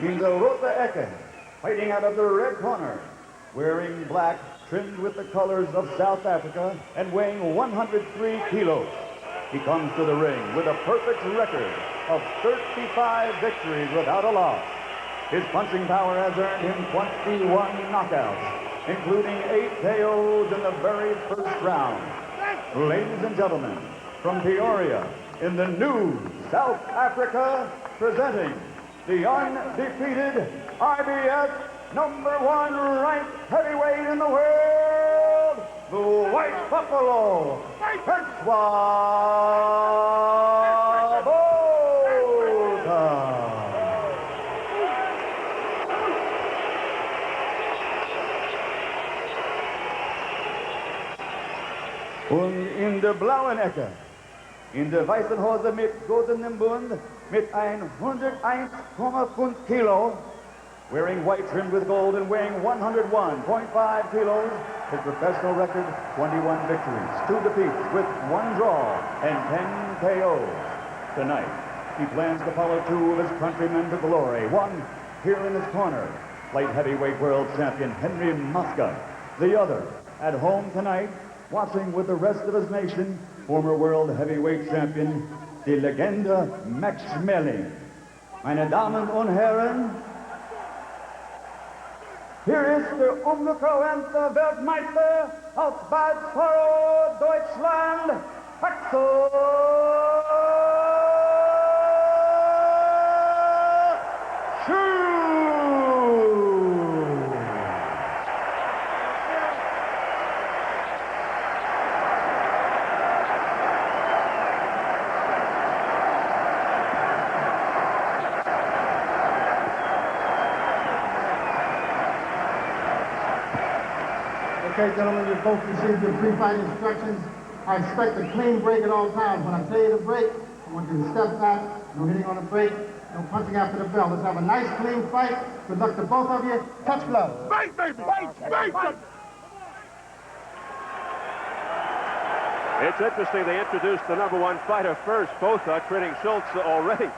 In the Rota Ecke, fighting out of the red corner, wearing black, trimmed with the colors of South Africa and weighing 103 kilos. He comes to the ring with a perfect record of 35 victories without a loss. His punching power has earned him 21 knockouts, including 8 KOs in the very first round. Ladies and gentlemen, from Peoria, in the new South Africa, presenting the undefeated IBF #1 ranked heavyweight in the world, the White Buffalo, Francois Botha. Und in der blauen Ecke, in der weißen Hose mit goldenem Bund, mit 101,5 Kilo, wearing white trimmed with gold and weighing 101.5 kilos, his professional record, 21 victories, 2 defeats with 1 draw and 10 KOs. Tonight, he plans to follow 2 of his countrymen to glory. One here in his corner, light heavyweight world champion Henry Mosca. The other, at home tonight, watching with the rest of his nation, former world heavyweight champion, die Legende Max Schmeling. Meine Damen und Herren, hier ist der ungekrönte Weltmeister aus Bad Faro, Deutschland, Axel Schulz. Okay, gentlemen, you both received your pre-fight instructions. I expect a clean break at all times. When I tell you to break, I want you to step back, no hitting on the break, no punching after the bell. Let's have a nice, clean fight. Good luck to both of you. Touch gloves. Fight, baby! Fight! It's interesting they introduced the #1 fighter first, Botha, treating Schulz already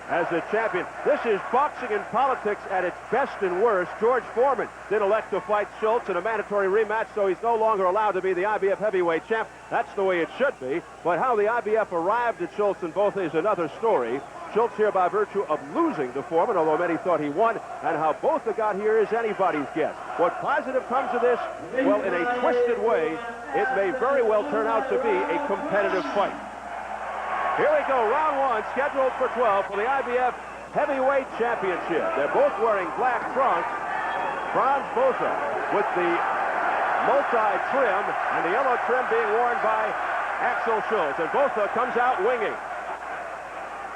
as a champion. This is boxing and politics at its best and worst. George Foreman did elect to fight Schulz in a mandatory rematch, so he's no longer allowed to be the IBF heavyweight champ. That's the way it should be. But how the IBF arrived at Schulz and Botha is another story. Schulz here by virtue of losing to Foreman, although many thought he won, and how Botha got here is anybody's guess. What positive comes of this? Well, in a twisted way, it may very well turn out to be a competitive fight. Here we go, round 1, scheduled for 12 for the IBF Heavyweight Championship. They're both wearing black trunks. Frans Botha with the multi-trim, and the yellow trim being worn by Axel Schulz. And Botha comes out winging.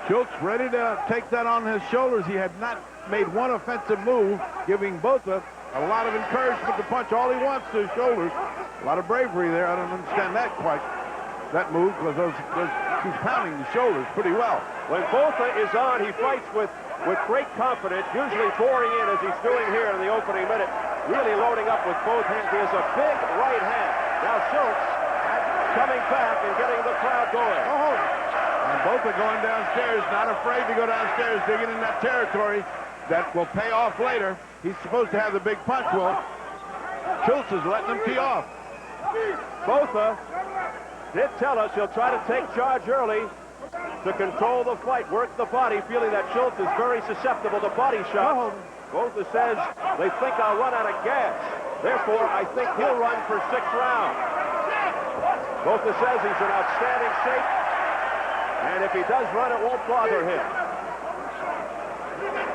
Schulz ready to take that on his shoulders. He had not made one offensive move, giving Botha a lot of encouragement to punch all he wants to his shoulders. A lot of bravery there. I don't understand that quite, that move, because he's pounding the shoulders pretty well. When Botha is on, he fights with great confidence, usually boring in as he's doing here in the opening minute, really loading up with both hands. He has a big right hand. Now Schulz coming back and getting the crowd going. And Botha going downstairs, not afraid to go downstairs, digging in that territory that will pay off later. He's supposed to have the big punch. Well, Schulz is letting him tee off. Botha did tell us he'll try to take charge early to control the fight, work the body, feeling that Schulz is very susceptible to body shots. Botha says they think I'll run out of gas. Therefore, I think he'll run for 6 rounds. Botha says he's in outstanding shape, and if he does run, it won't bother him.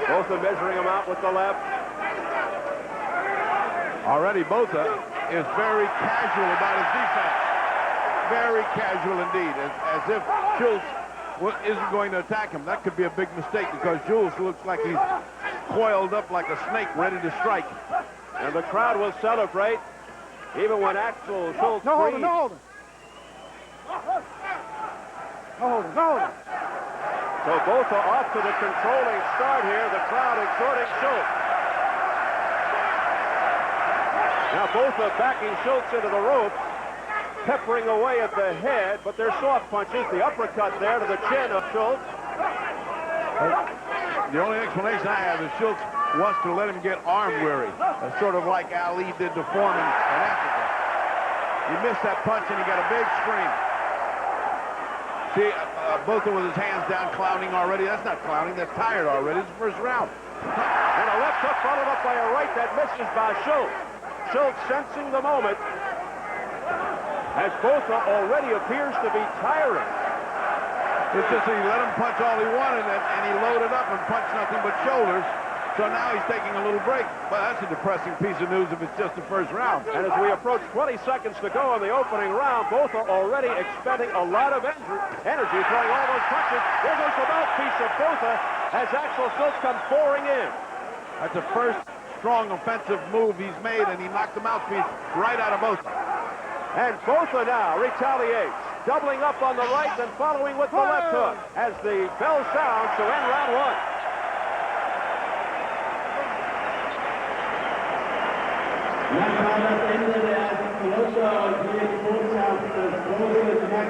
Botha measuring him out with the left. Already Botha is very casual about his defense. Very casual indeed, as if Schulz isn't going to attack him. That could be a big mistake, because Schulz looks like he's coiled up like a snake ready to strike. And the crowd will celebrate even when Axel Schulz No holding. So Botha off to the controlling start here, the crowd exhorting Schulz. Now Botha backing Schulz into the ropes, peppering away at the head, but they're soft punches. The uppercut there to the chin of Schulz. The only explanation I have is Schulz wants to let him get arm weary, sort of like Ali did to Foreman in Africa. He missed that punch and he got a big scream. See, Botha with his hands down, clowning already. That's not clowning, that's tired already. It's the first round. And a left hook followed up by a right that misses by Schulz. Schulz sensing the moment, as Botha already appears to be tiring. It's just that he let him punch all he wanted, and he loaded up and punched nothing but shoulders. So now he's taking a little break. But that's a depressing piece of news if it's just the first round. And as we approach 20 seconds to go in the opening round, both are already expending a lot of energy throwing all those punches. There goes the mouthpiece of Botha as Axel Schulz comes pouring in. That's the first strong offensive move he's made, and he knocked the mouthpiece right out of Botha. And Botha now retaliates, doubling up on the right and following with the left hook as the bell sounds to end round one.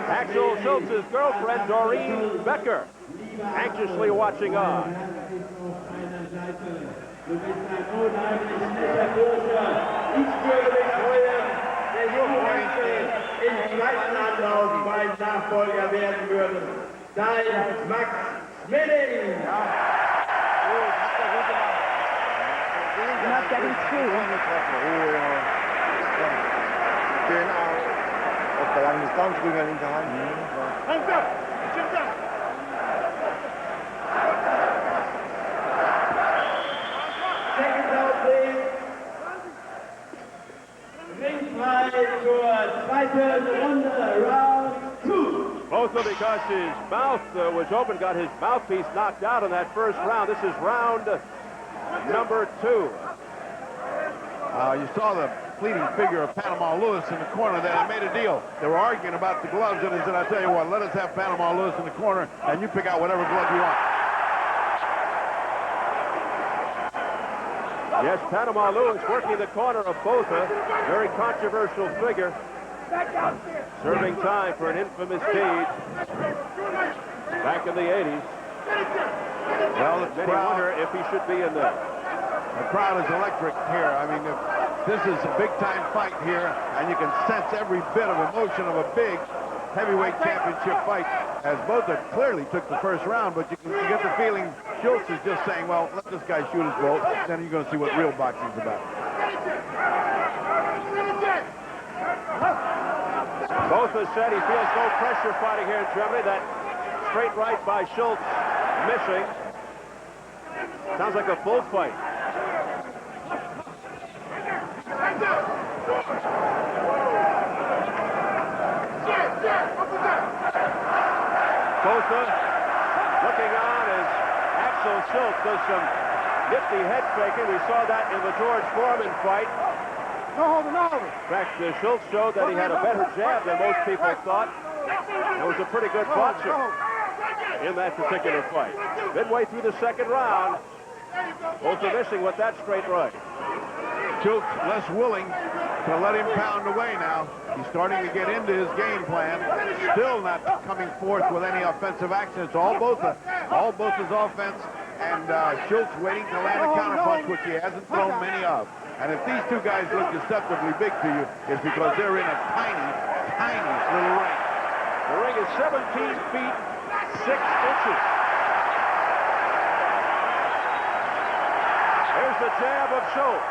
Axel Schulz's girlfriend, Doreen Becker, anxiously watching on. Im zweiten Anlauf mein Nachfolger werden würde. Da ist Max Schmeling. You're not getting through. Genau. Auf der langen Distanz rüber, linke Hand. Hands up! Chin up! Second out, please. Ringfrei zur zweiten Runde, Round 2. Botha, because his mouth was open, got his mouthpiece knocked out in that first round. This is round number 2. You saw the fleeting figure of Panama Lewis in the corner there. They made a deal. They were arguing about the gloves, and he said, I tell you what, let us have Panama Lewis in the corner, and you pick out whatever glove you want. Yes, Panama Lewis working the corner of Botha. Very controversial figure. Serving time for an infamous cage back in the 80s. Well, the Many wonder if he should be in there. The crowd is electric here. I mean, this is a big-time fight here, and you can sense every bit of emotion of a big heavyweight championship fight, as Botha clearly took the first round, but you get the feeling Schulz is just saying, well, let this guy shoot his bolt, then you're going to see what real boxing's about. Botha said he feels no pressure fighting here in Germany. That straight right by Schulz missing. Sounds like a full fight. Botha looking on as Axel Schulz does some nifty head faking. We saw that in the George Foreman fight. In fact, Schulz showed that he had a better jab than most people thought. It was a pretty good boxer in that particular fight. Midway through the second round, Botha missing with that straight right. Schulz less willing to let him pound away now. He's starting to get into his game plan. Still not coming forth with any offensive action. It's all Botha's offense, and Schulz waiting to land a counterpunch, which he hasn't thrown many of. And if these two guys look deceptively big to you, it's because they're in a tiny, tiny little ring. The ring is 17 feet, 6 inches. Here's the jab of Schulz.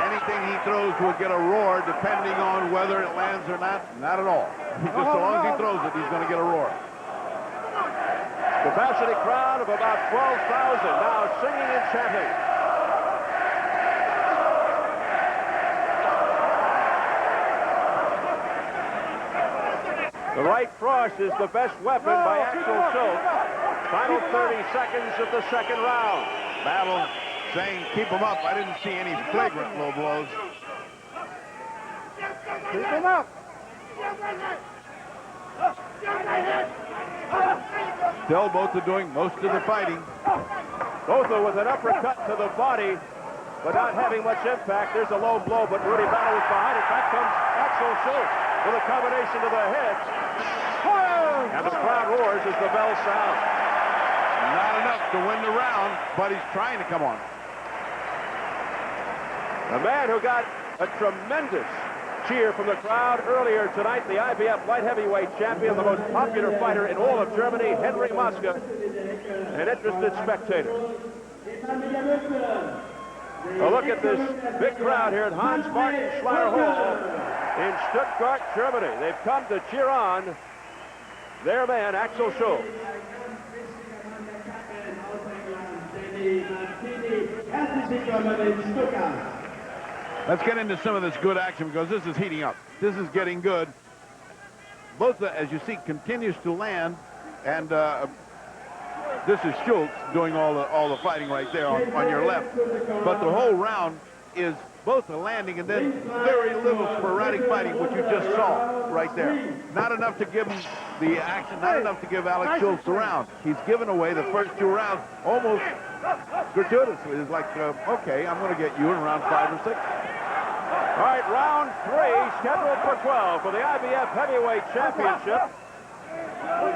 Anything he throws will get a roar, depending on whether it lands or not. Not at all. Just so long as he throws it, he's going to get a roar. Capacity crowd of about 12,000 now singing and chanting. The right cross is the best weapon by Axel Schulz. Final 30 seconds of the second round. Battle saying keep him up. I didn't see any flagrant low blows. Keep him up. Still Botha doing most of the fighting. Botha with an uppercut to the body, but not having much impact. There's a low blow, but Rudy Battle was behind it. Back comes Axel Schulz with a combination to the head. And the crowd roars as the bell sounds. Not enough to win the round, but he's trying to come on. The man who got a tremendous cheer from the crowd earlier tonight, the IBF light heavyweight champion, the most popular fighter in all of Germany, Henry Maske, an interested spectator. A look at this big crowd here at Hans Martin Schleyer Hall in Stuttgart, Germany. They've come to cheer on their man, Axel Schulz. Let's get into some of this good action because this is heating up. This is getting good. Botha, as you see, continues to land, and this is Schulz doing all the fighting right there on your left. But the whole round is Botha landing and then very little sporadic fighting, which you just saw right there. Not enough to give him the action, not enough to give Alex Schulz the round. He's given away the first 2 rounds almost gratuitously. It's like, okay, I'm going to get you in round 5 or 6. All right, round 3, scheduled for 12 for the IBF Heavyweight Championship.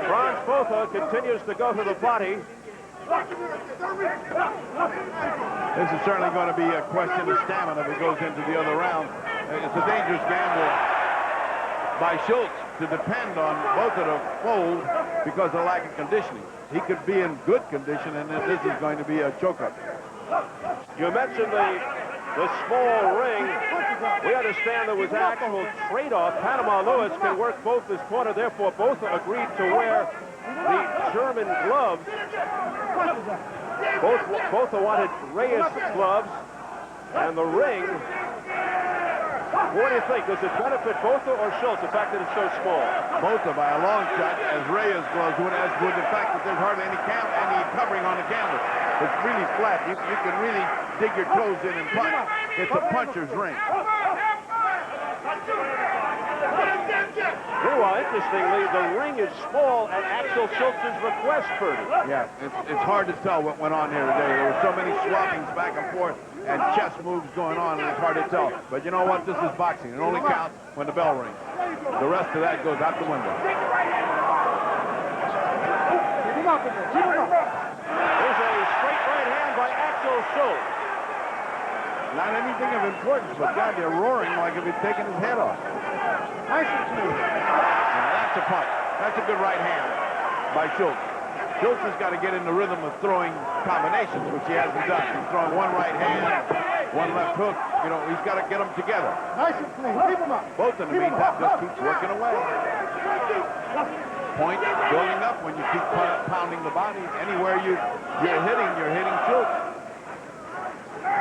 Frans Botha continues to go to the body. This is certainly going to be a question of stamina if it goes into the other round. It's a dangerous gamble by Schulz to depend on Botha to fold because of lack of conditioning. He could be in good condition, and then this is going to be a choke-up. You mentioned the small ring. We understand there was actual trade-off. Panama Lewis can work both his corner, therefore both agreed to wear the German gloves. Both wanted Reyes gloves and the ring. What do you think? Does it benefit Botha or Schulz, the fact that it's so small? Botha by a long shot, as Reyes gloves would, as would the fact that there's hardly any covering on the canvas. It's really flat. You can really dig your toes in and punch. It's a puncher's ring. Meanwhile, interestingly, the ring is small at Axel Schulz's request, Ferdy. Yeah, it's hard to tell what went on here today. There were so many swappings back and forth and chest moves going on, and it's hard to tell. But you know what? This is boxing. It only counts when the bell rings. The rest of that goes out the window. There's a straight right hand by Axel Schulz. Not anything of importance, but God, they're roaring like if he'd taken his head off. Nice. That's a punch. That's a good right hand by Schulz. Schulz has got to get in the rhythm of throwing combinations, which he hasn't done. He's throwing one right hand, one left hook. You know, he's got to get them together. Nice and clean. Keep him up. Both in the meantime just keeps working away. Point building up when you keep pounding the body. Anywhere you're hitting Schulz.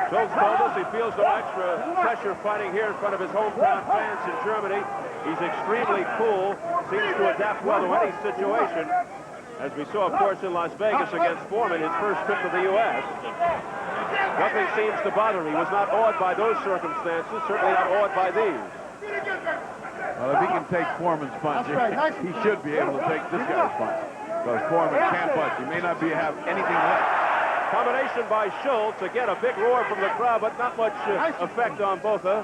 Schulz told us he feels no extra pressure fighting here in front of his hometown fans in Germany. He's extremely cool, seems to adapt well to any situation. As we saw, of course, in Las Vegas against Foreman, his first trip to the U.S. Nothing seems to bother him. He was not awed by those circumstances, certainly not awed by these. Well, if he can take Foreman's punch, he should be able to take this guy's punch. Because Foreman can't punch. He may not have anything left. Combination by Schulz. Again, a big roar from the crowd, but not much effect on Botha.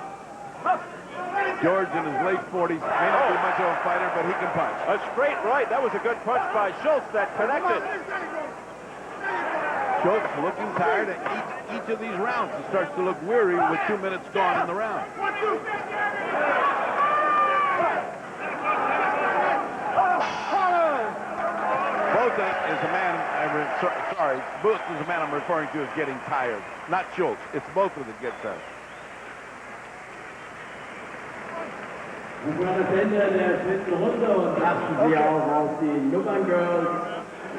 George in his late 40s may not be much of a fighter, but he can punch. A straight right. That was a good punch by Schulz that connected. Schulz looking tired at each of these rounds. He starts to look weary with 2 minutes gone in the round. Botha is a man, Booth is a man I'm referring to as getting tired. Not Schulz. It's Botha that gets tired. Und wir das Ende der dritten Runde und lassen Sie auch auf die Nummerngirls.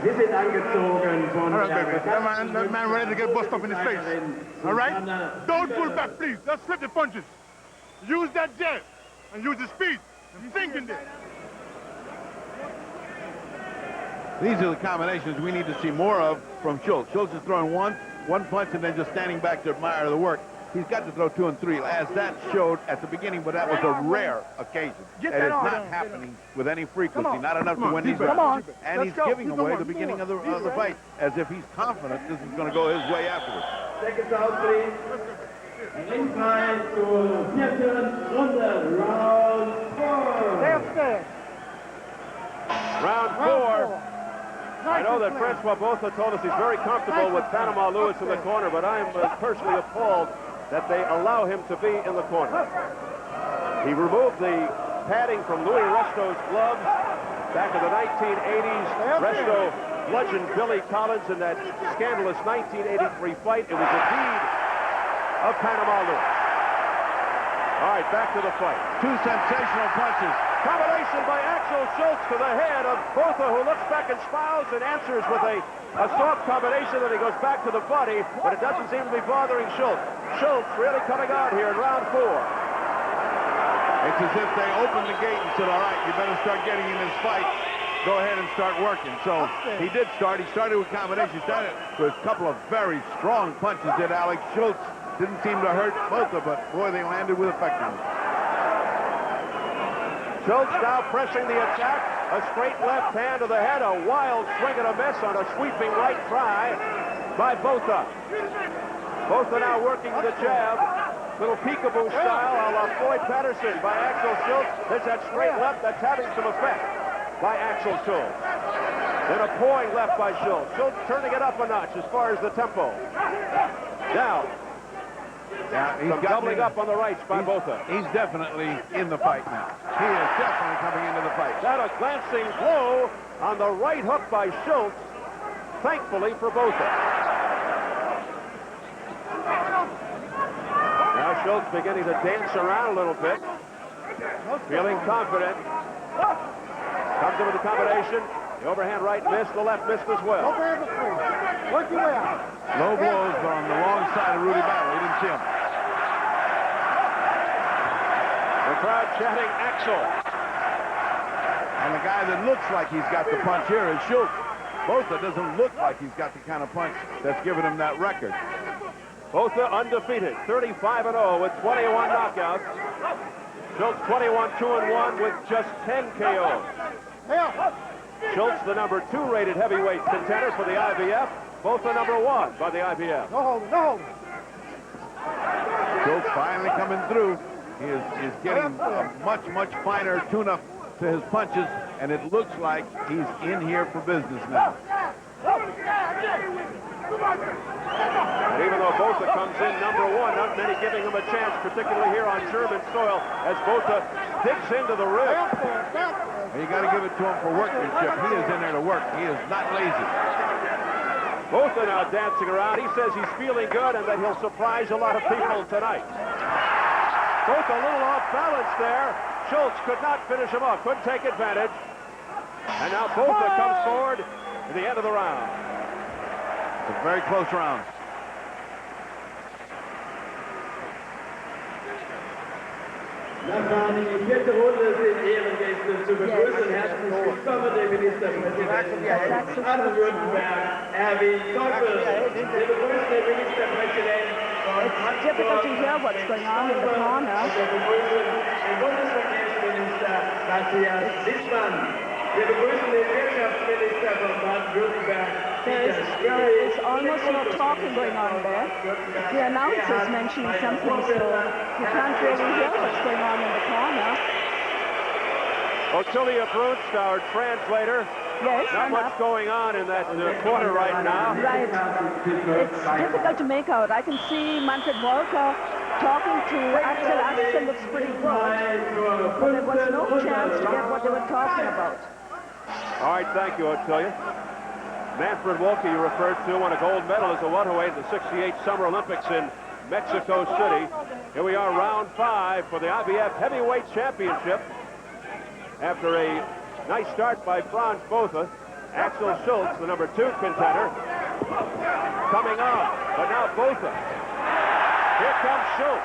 Sie sind angezogen von All right, baby. That man ready to get bust up in his face. All right? Don't pull back, please. Let's flip the punches. Use that jet and use the speed. And think in there. These are the combinations we need to see more of from Schulz. Schulz is throwing one punch and then just standing back to admire the work. He's got to throw 2 and 3, as that showed at the beginning, but that was a rare occasion. And it's not happening with any frequency, not enough to win these rounds. And he's giving away the beginning of the fight, as if he's confident this is going to go his way afterwards. Seconds out, please. Ringside zur vierten Runde, Round 4. Round 4. I know that Francois Botha told us he's very comfortable with Panama Lewis in the corner, but I am personally appalled that they allow him to be in the corner. He removed the padding from Louis Resto's gloves back in the 1980s. Resto bludgeoned Billy Collins in that scandalous 1983 fight. It was a deed of Panama Lewis. All right, back to the fight. Two sensational punches. Combination by Axel Schulz to the head of Botha, who looks back and smiles and answers with a soft combination. Then he goes back to the body, but it doesn't seem to be bothering Schulz. Schulz really coming on here in round 4. It's as if they opened the gate and said, all right, you better start getting in this fight. Go ahead and start working. So he did start. He started with combinations. He started with a couple of very strong punches, did Alex Schulz. Didn't seem to hurt Botha, but boy, they landed with effectiveness. Schulz now pressing the attack. A straight left hand to the head. A wild swing and a miss on a sweeping right try by Botha. Botha now working the jab. Little peekaboo style a la Floyd Patterson by Axel Schulz. There's that straight left that's having some effect by Axel Schulz. Then a pawing left by Schulz. Schulz turning it up a notch as far as the tempo. Now, he's doubling up on the rights by Botha. He's definitely in the fight now. He is definitely coming into the fight. That a glancing blow on the right hook by Schulz, thankfully for Botha. Now Schulz beginning to dance around a little bit, feeling confident. Comes in with the combination. The overhand right missed, the left missed as well. Work your way out. Low blows on the wrong side of Rudy Battle. He didn't see him. The crowd chanting Axel. And the guy that looks like he's got the punch here is Schulz. Botha doesn't look like he's got the kind of punch that's given him that record. Botha undefeated, 35-0 with 21 knockouts. Schulz 21-2-1 with just 10 KOs. Schulz, the number 2 rated heavyweight contender for the IBF. Botha number 1 by the IBF. No. Schulz finally coming through. He is getting a much finer tune-up to his punches, and it looks like he's in here for business now. And even though Botha comes in number 1, not many giving him a chance, particularly here on German soil, as Botha digs into the rib. You got to give it to him for workmanship. He is in there to work. He is not lazy. Botha now dancing around. He says he's feeling good and that he'll surprise a lot of people tonight. Botha a little off balance there. Schulz could not finish him off, couldn't take advantage. And now Botha comes forward to the end of the round. It's a very close round. Nachher die vierte Runde sind Ehrengäste zu begrüßen. Herzlich willkommen, der Ministerpräsident Baden-Württemberg, Erwin Teufel. Wir begrüßen den Ministerpräsidenten von It's difficult to hear what's going on in the corner. Wir begrüßen den Bundesverkehrsminister Matthias Wittmann. Wir begrüßen den Wirtschaftsminister von Baden-Württemberg. There's almost no talking going on there. The announcer is mentioning something, so you can't really hear what's going on in the corner. Otilia Brunst, our translator. Yes, Not much going on in that corner right now. Right. It's difficult to make out. I can see Manfred Walker talking to Axel. Axel looks pretty good, but there was no chance to get what they were talking about. All right, thank you, Otilia. Manfred Walker, you referred to, won a gold medal as a welterweight at the '68 Summer Olympics in Mexico City. Here we are, round 5 for the IBF Heavyweight Championship. After a nice start by Frans Botha, Axel Schulz, the number 2 contender, coming on. But now Botha. Here comes Schulz.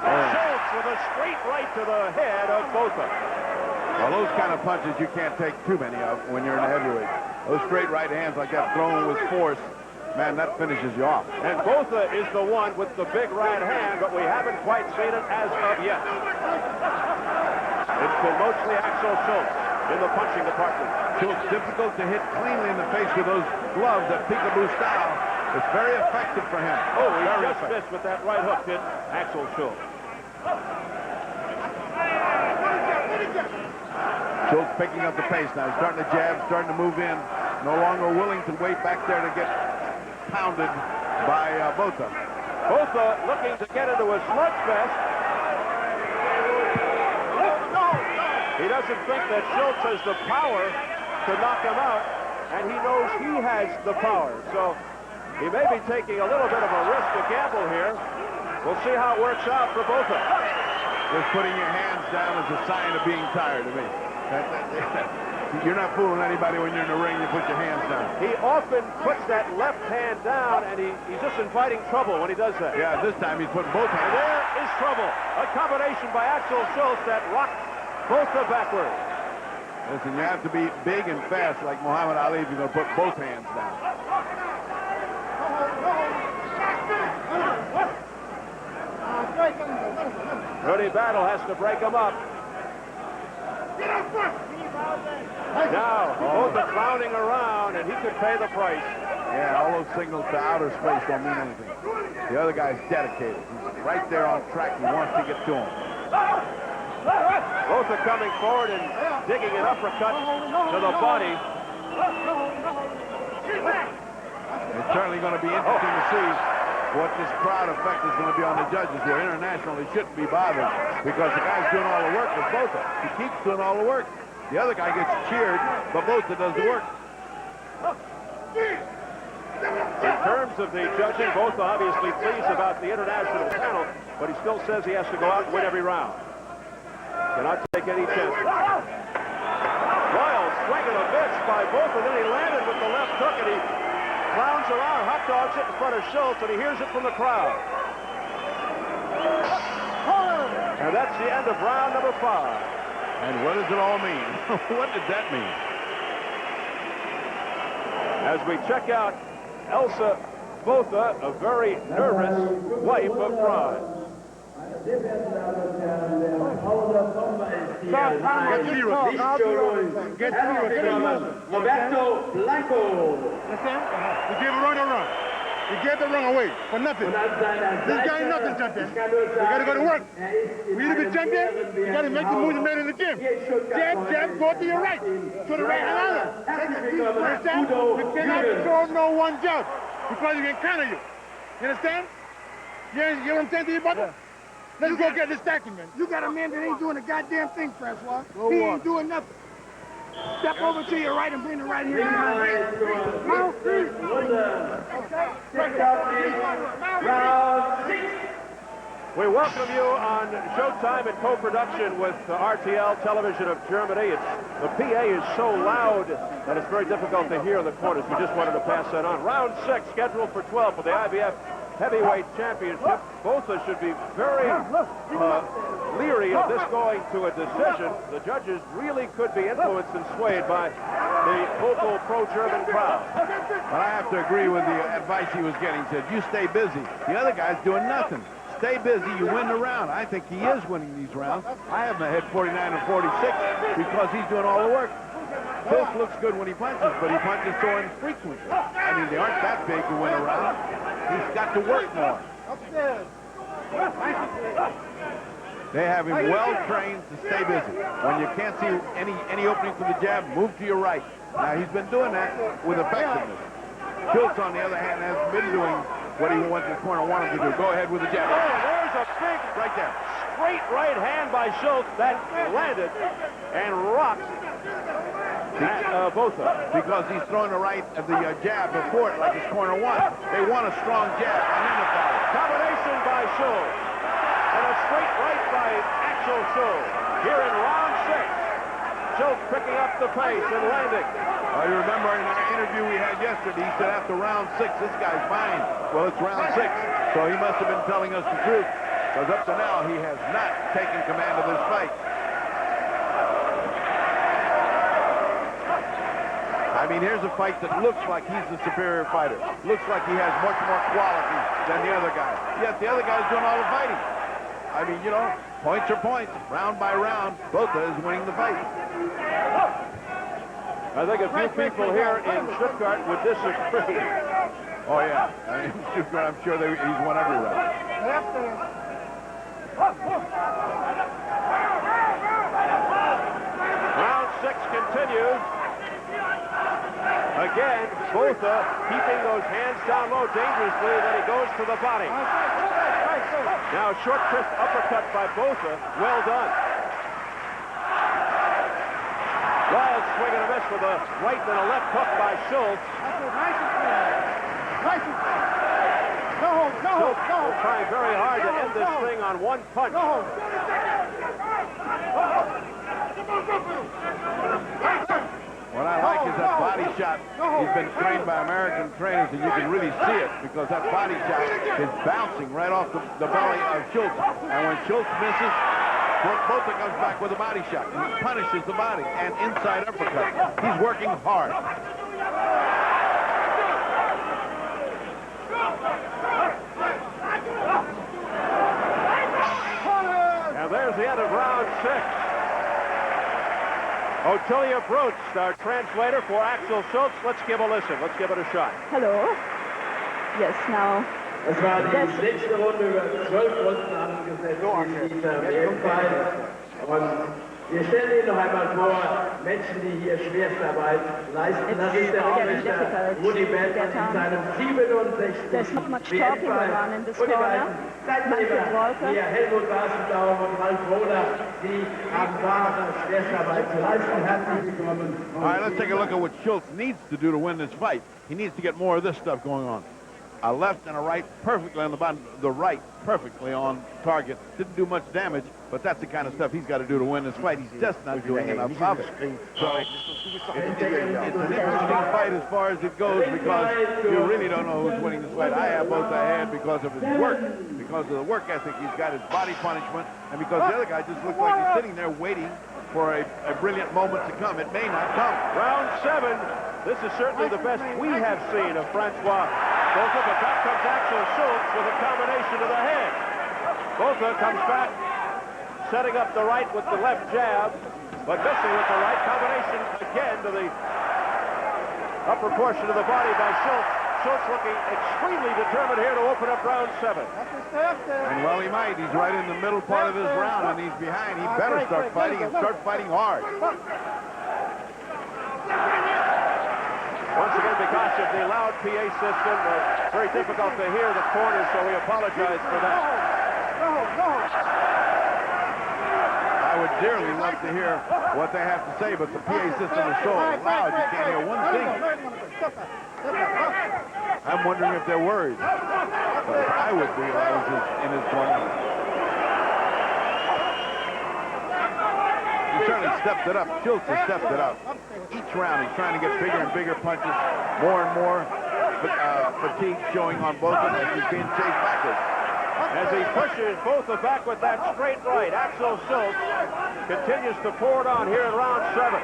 Schulz with a straight right to the head of Botha. Well, those kind of punches you can't take too many of when you're in the heavyweight. Those straight right hands like that thrown with force, man, that finishes you off. And Botha is the one with the big right hand, but we haven't quite seen it as of yet. It's been mostly Axel Schulz in the punching department. Schulz difficult to hit cleanly in the face with those gloves, that peekaboo style. It's very effective for him. Oh, he very just effective. missed with that right hook, did Axel Schulz. Schulz picking up the pace now. He's starting to jab, starting to move in. No longer willing to wait back there to get pounded by Botha. Botha looking to get into a slugfest. He doesn't think that Schulz has the power to knock him out, and he knows he has the power. So he may be taking a little bit of a risk, a gamble here. We'll see how it works out for Botha. Just putting your hands down is a sign of being tired to me. You're not fooling anybody when you're in the ring. You put your hands down. He often puts that left hand down, and he's just inviting trouble when he does that. Yeah, this time he's putting both hands. And there is trouble. A combination by Axel Schulz that rocked Botha backward. Listen, you have to be big and fast like Muhammad Ali if you're going to put both hands down. Rudy Battle has to break him up. Now, Botha clowning around, and he could pay the price. Yeah, all those signals to outer space don't mean anything. The other guy's dedicated. He's right there on track. He wants to get to him. Botha coming forward and digging an uppercut to the body. It's certainly going to be interesting to see what this crowd effect is going to be on the judges here. Internationally, shouldn't be bothered because the guy's doing all the work with Botha. He keeps doing all the work. The other guy gets cheered, but Botha does the work. In terms of the judging, Botha obviously pleased about the international panel, but he still says he has to go out and win every round. Cannot take any chances. Wild swing and a miss by Botha, then he landed with the left hook, and he clowns around, hot dogs it in front of Schulz, and he hears it from the crowd. And that's the end of round number 5. And what does it all mean? What did that mean? As we check out Elsa Botha, a very nervous wife of Frans. Roberto Blanco. You gave a run. You gave the run away for nothing. This guy ain't nothing, champion. You got to go to work. For you to be champion, you got to make the moves you made in the gym. Jab, go to your right. To the right hand. Understand? You cannot throw no one jab because he can counter you. You understand? You know what I'm saying to you, brother? Let's go get this stacking, man. You got a man that ain't doing a goddamn thing, Francois. He ain't doing nothing. Step over to your right and bring the right hand behind Round 6. We welcome you on Showtime in co-production with RTL Television of Germany. The PA is so loud that it's very difficult to hear the corners. We just wanted to pass that on. Round 6, scheduled for 12 for the IBF Heavyweight Championship. Botha should be very leery of this going to a decision. The judges really could be influenced and swayed by the vocal pro-German crowd. But I have to agree with the advice he was getting. He said, you stay busy. The other guy's doing nothing. Stay busy, you win the round. I think he is winning these rounds. I have him ahead 49 and 46 because he's doing all the work. Schulz looks good when he punches, but he punches so infrequently. I mean, they aren't that big to win a round. He's got to work more. They have him well trained to stay busy. When you can't see any opening for the jab, move to your right. Now, he's been doing that with effectiveness. Schulz, on the other hand, hasn't been doing what he went to the corner wanted to do. Go ahead with the jab. Oh, there's a big Right there. straight right hand by Schulz that landed and rocked at Botha. Because he's throwing the right of the jab before it like it's corner one. They want a strong jab and then the follow. Combination by Schulz. And a straight right by Axel Schulz. Here in round 6. Schulz picking up the pace and landing. Well, you remember in our interview we had yesterday, he said after round 6, this guy's fine. Well, it's round 6, so he must have been telling us the truth. Because up to now, he has not taken command of this fight. I mean, here's a fight that looks like he's the superior fighter. Looks like he has much more quality than the other guy. Yet the other guy's doing all the fighting. I mean, you know, points are points. Round by round, Botha is winning the fight. I think a few people here in Stuttgart would disagree. Oh, yeah. I mean, Stuttgart, I'm sure he's won every round. Round 6 again. Botha keeping those hands down low dangerously, then he goes to the body. Now a short, crisp uppercut by Botha. Well done. Wild swing and a miss with a right and a left hook by Schulz. Schulz trying very hard to end this thing on one punch. What I like is that body shot. He's been trained by American trainers, and you can really see it because that body shot is bouncing right off the belly of Schulz. And when Schulz misses, Botha comes back with a body shot, and he punishes the body and inside uppercut. He's working hard. Now there's the end of round 6. Otilia Broach, our translator for Axel Schulz. Let's give a listen. Let's give it a shot. Hello. Yes, now. Es war die letzte Runde über 12 Runden angesetzt in dieser Ebenfalls. Und wir stellen Ihnen noch einmal vor, Menschen, die hier Schwerstarbeit leisten. Das ist der Hauptrichter Rudi Beltmann in seinem 67. There's not much talking going on in this Und die corner. beiden Seitenleger, hier Helmut Wasenbaum und Ralf Rohler, die haben wahre Schwerstarbeit zu leisten. Herzlich willkommen. All right, let's take a look at what Schulz needs to do to win this fight. He needs to get more of this stuff going on. A left and a right perfectly on the bottom. The right perfectly on target. Didn't do much damage, but that's the kind of stuff he's got to do to win this fight. He's just not doing enough of it. So it's an interesting fight as far as it goes because you really don't know who's winning this fight. I have both ahead because of his work, because of the work ethic. He's got his body punishment, and because the other guy just looks like he's sitting there waiting for a brilliant moment to come. It may not come. Round 7. This is certainly the best we have seen of Francois Botha, but back comes Axel Schulz with a combination to the head. Botha comes back, setting up the right with the left jab, but missing with the right combination again to the upper portion of the body by Schulz. Schulz looking extremely determined here to open up round 7. And well, he might. He's right in the middle part of his round, and he's behind. He better start fighting and start fighting hard. Once again, because of the loud PA system, very difficult to hear the corners, so we apologize for that. I would dearly love to hear what they have to say, but the PA system is so loud you can't hear one thing. I'm wondering if they're worried. But I would be if I was in his corner. He certainly stepped it up. Schulz has stepped it up. Each round he's trying to get bigger and bigger punches, more and more fatigue showing on both of them as he's being chased backwards. As he pushes Botha back with that straight right, Axel Schulz continues to pour it on here in round 7.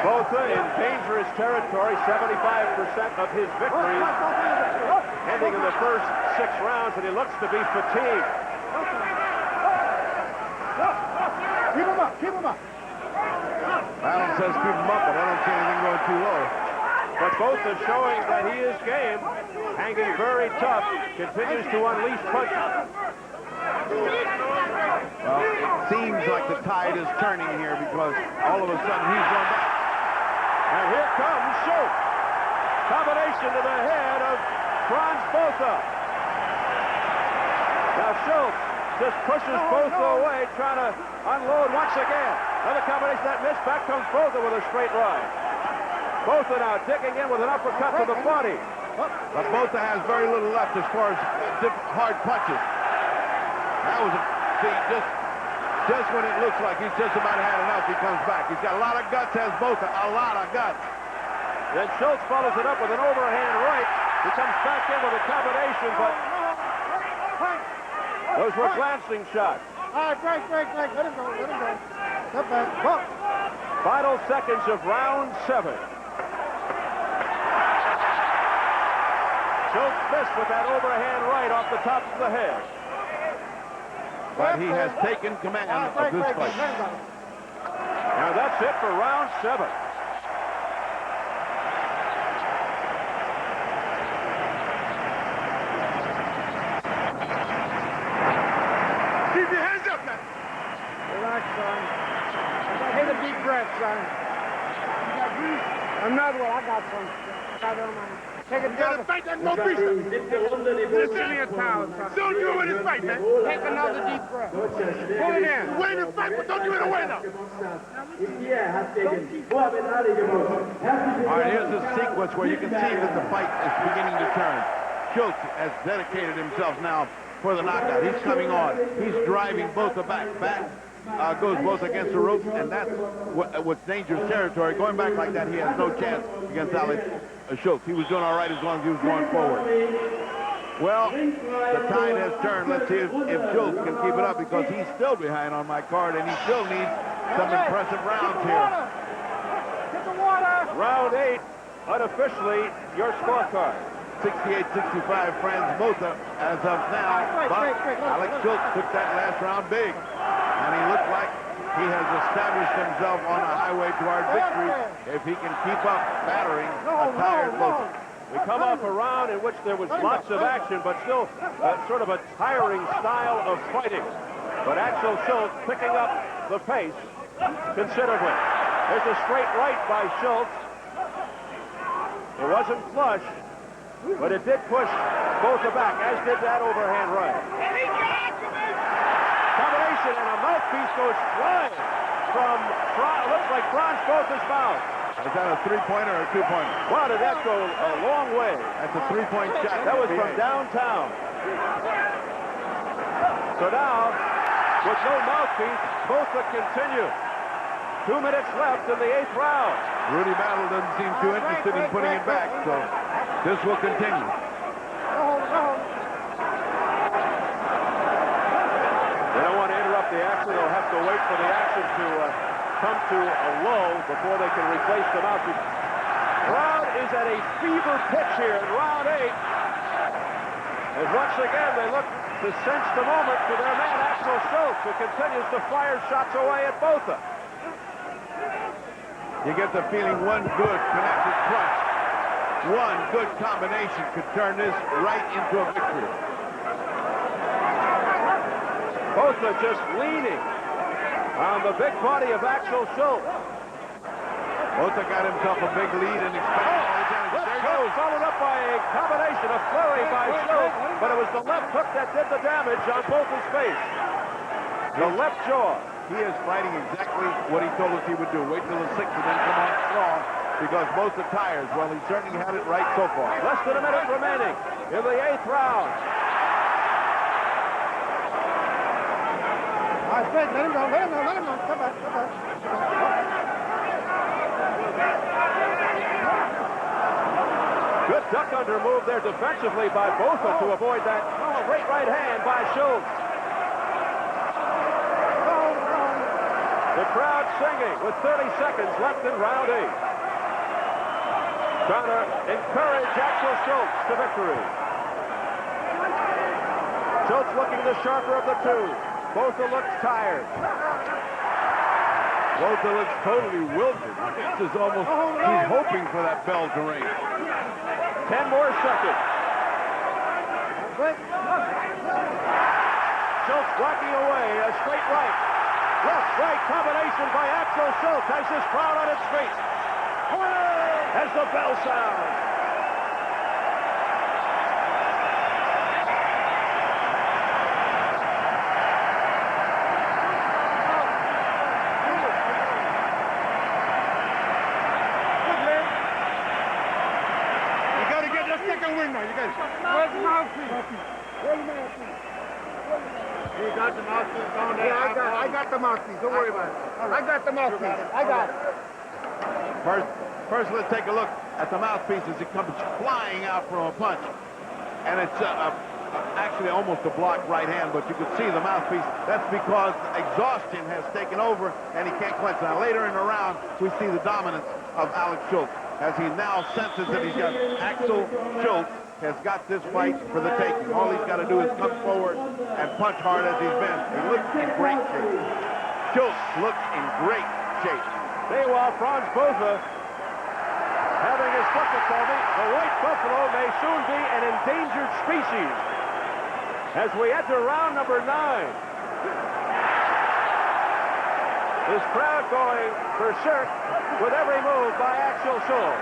Botha in dangerous territory, 75% of his victories ending in the first 6 rounds, and he looks to be fatigued. Keep him up, keep him up. Alan says keep him up, but I don't see anything going too low. But Botha showing that he is game, hanging very tough, continues to unleash punches. Well, it seems like the tide is turning here because all of a sudden he's going back. And here comes Schulz. Combination to the head of Frans Botha. Now Schulz just pushes Botha away, trying to unload once again. Another combination that missed. Back comes Botha with a straight right. Botha now digging in with an uppercut to the body. But Botha has very little left as far as hard punches. That was just when it looks like he's just about had enough, he comes back. He's got a lot of guts, has Botha, a lot of guts. Then Schulz follows it up with an overhand right. He comes back in with a combination, but those were glancing shots. All right, break. Let him go. Step back. Whoa. Final seconds of round 7. Schulz missed with that overhand right off the top of the head. But he has taken command of this fight. Now that's it for round 7. Another one. I got some. I got it on my. Take it down. Fight that no beast. Just give me a towel. Don't do it in this fight, man. Take another deep breath. Pull it in. Win the fight, but don't give it away now. All right, here's a sequence where you can see that the fight is beginning to turn. Schulz has dedicated himself now for the knockout. He's coming on. He's driving Botha back. Goes both against the ropes, and that's what's dangerous territory. Going back like that, he has no chance against Alex Schulz. He was doing all right as long as he was going forward. Well, the tide has turned. Let's see if Schulz can keep it up, because he's still behind on my card, and he still needs some impressive rounds here. Get the water. Round 8, unofficially, your scorecard. 68-65, Frans Botha as of now. But Alex Schulz took that last round big, and he looked like he has established himself on a highway toward victory if he can keep up battering a tired Botha. We come off a round in which there was lots of action, but still sort of a tiring style of fighting. But Axel Schulz picking up the pace considerably. There's a straight right by Schulz. It wasn't flush, but it did push Botha back, as did that overhand right. Combination, and a mouthpiece goes flying from, looks like Frans Botha's mouth. Is that a three-pointer or a two-pointer? Wow, did that go a long way. That's a three-point shot. That was from downtown. So now, with no mouthpiece, Botha continues. 2 minutes left in the 8th round. Rudy Battle doesn't seem too interested in putting it back, so this will continue. They don't want to interrupt the action. They'll have to wait for the action to come to a lull before they can replace the mouthpiece. Crowd is at a fever pitch here in round 8. As once again they look to cinch the moment for their man Axel Schulz, who continues to fire shots away at Botha. You get the feeling one good connected punch, one good combination could turn this right into a victory. Botha just leaning on the big body of Axel Schulz. Botha got himself a big lead and expected all the damage. There he goes. Followed up by a combination of flurry by Schulz, but it was the left hook that did the damage on Botha's face. The left jaw. He is fighting exactly what he told us he would do. Wait till the 6th and then come on strong, because Botha tires. Well, he certainly had it right so far. Less than a minute remaining in the 8th round. All right, Fred, let him go. Let him go. Let him go. Come back. Come back. Good duck under move there defensively by Botha to avoid that straight right hand by Schulz. The crowd singing with 30 seconds left in round 8. Trying to encourage Axel Schulz to victory. Schulz looking the sharper of the two. Botha looks tired. Botha looks totally wilted. This is almost, he's hoping for that bell to ring. 10 more seconds. Schulz blocking away, a straight right. Left-right combination by Axel Schulz has this crowd on its feet as the bell sounds. You got to get that second win now. You got to. Where's the mouthpiece? Where's the mouthpiece? You got the mouthpiece on there. Yeah, I got the mouthpiece. Don't worry about it. I got the mouthpiece. I got it. First, let's take a look at the mouthpiece as it comes flying out from a punch. And it's actually almost a blocked right hand, but you can see the mouthpiece. That's because exhaustion has taken over and he can't clench. Now, later in the round, we see the dominance of Alex Schulz as he now senses that he's got Axel Schulz has got this fight for the taking. All he's got to do is come forward and punch hard as he's been. He looks in great shape. Schulz looks in great shape. Meanwhile, Frans Botha having his difficulty. The white buffalo may soon be an endangered species as we enter round number 9. This crowd going berserk with every move by Axel Schulz.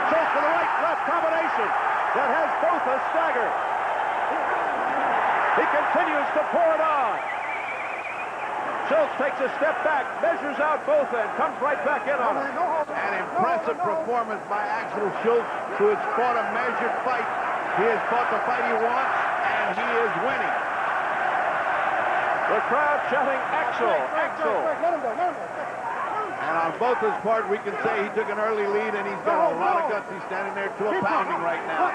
Schulz for the right-left combination that has Botha staggered. He continues to pour it on. Schulz takes a step back, measures out Botha, and comes right back in on him. An impressive performance by Axel Schulz, who has fought a measured fight. He has fought the fight he wants, and he is winning. The crowd shouting, Axel, Axel. And on Botha's part, we can say he took an early lead, and he's got a lot of guts. He's standing there to a pounding right now.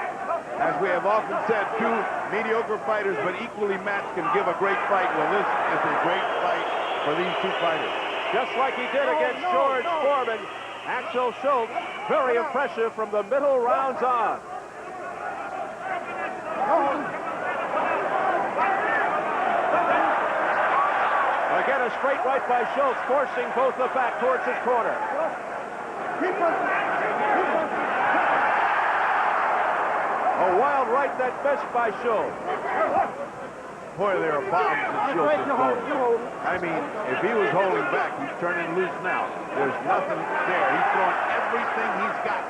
As we have often said, two mediocre fighters, but equally matched, can give a great fight. Well, this is a great fight for these two fighters. Just like he did against George Foreman, Axel Schulz, very impressive from the middle rounds on. Again, a straight right by Schulz, forcing Botha back towards his corner. A wild right that missed by Schulz. Boy, there are bombs that Schulz is throwing. I mean, if he was holding back, he's turning loose now. There's nothing there. He's throwing everything he's got.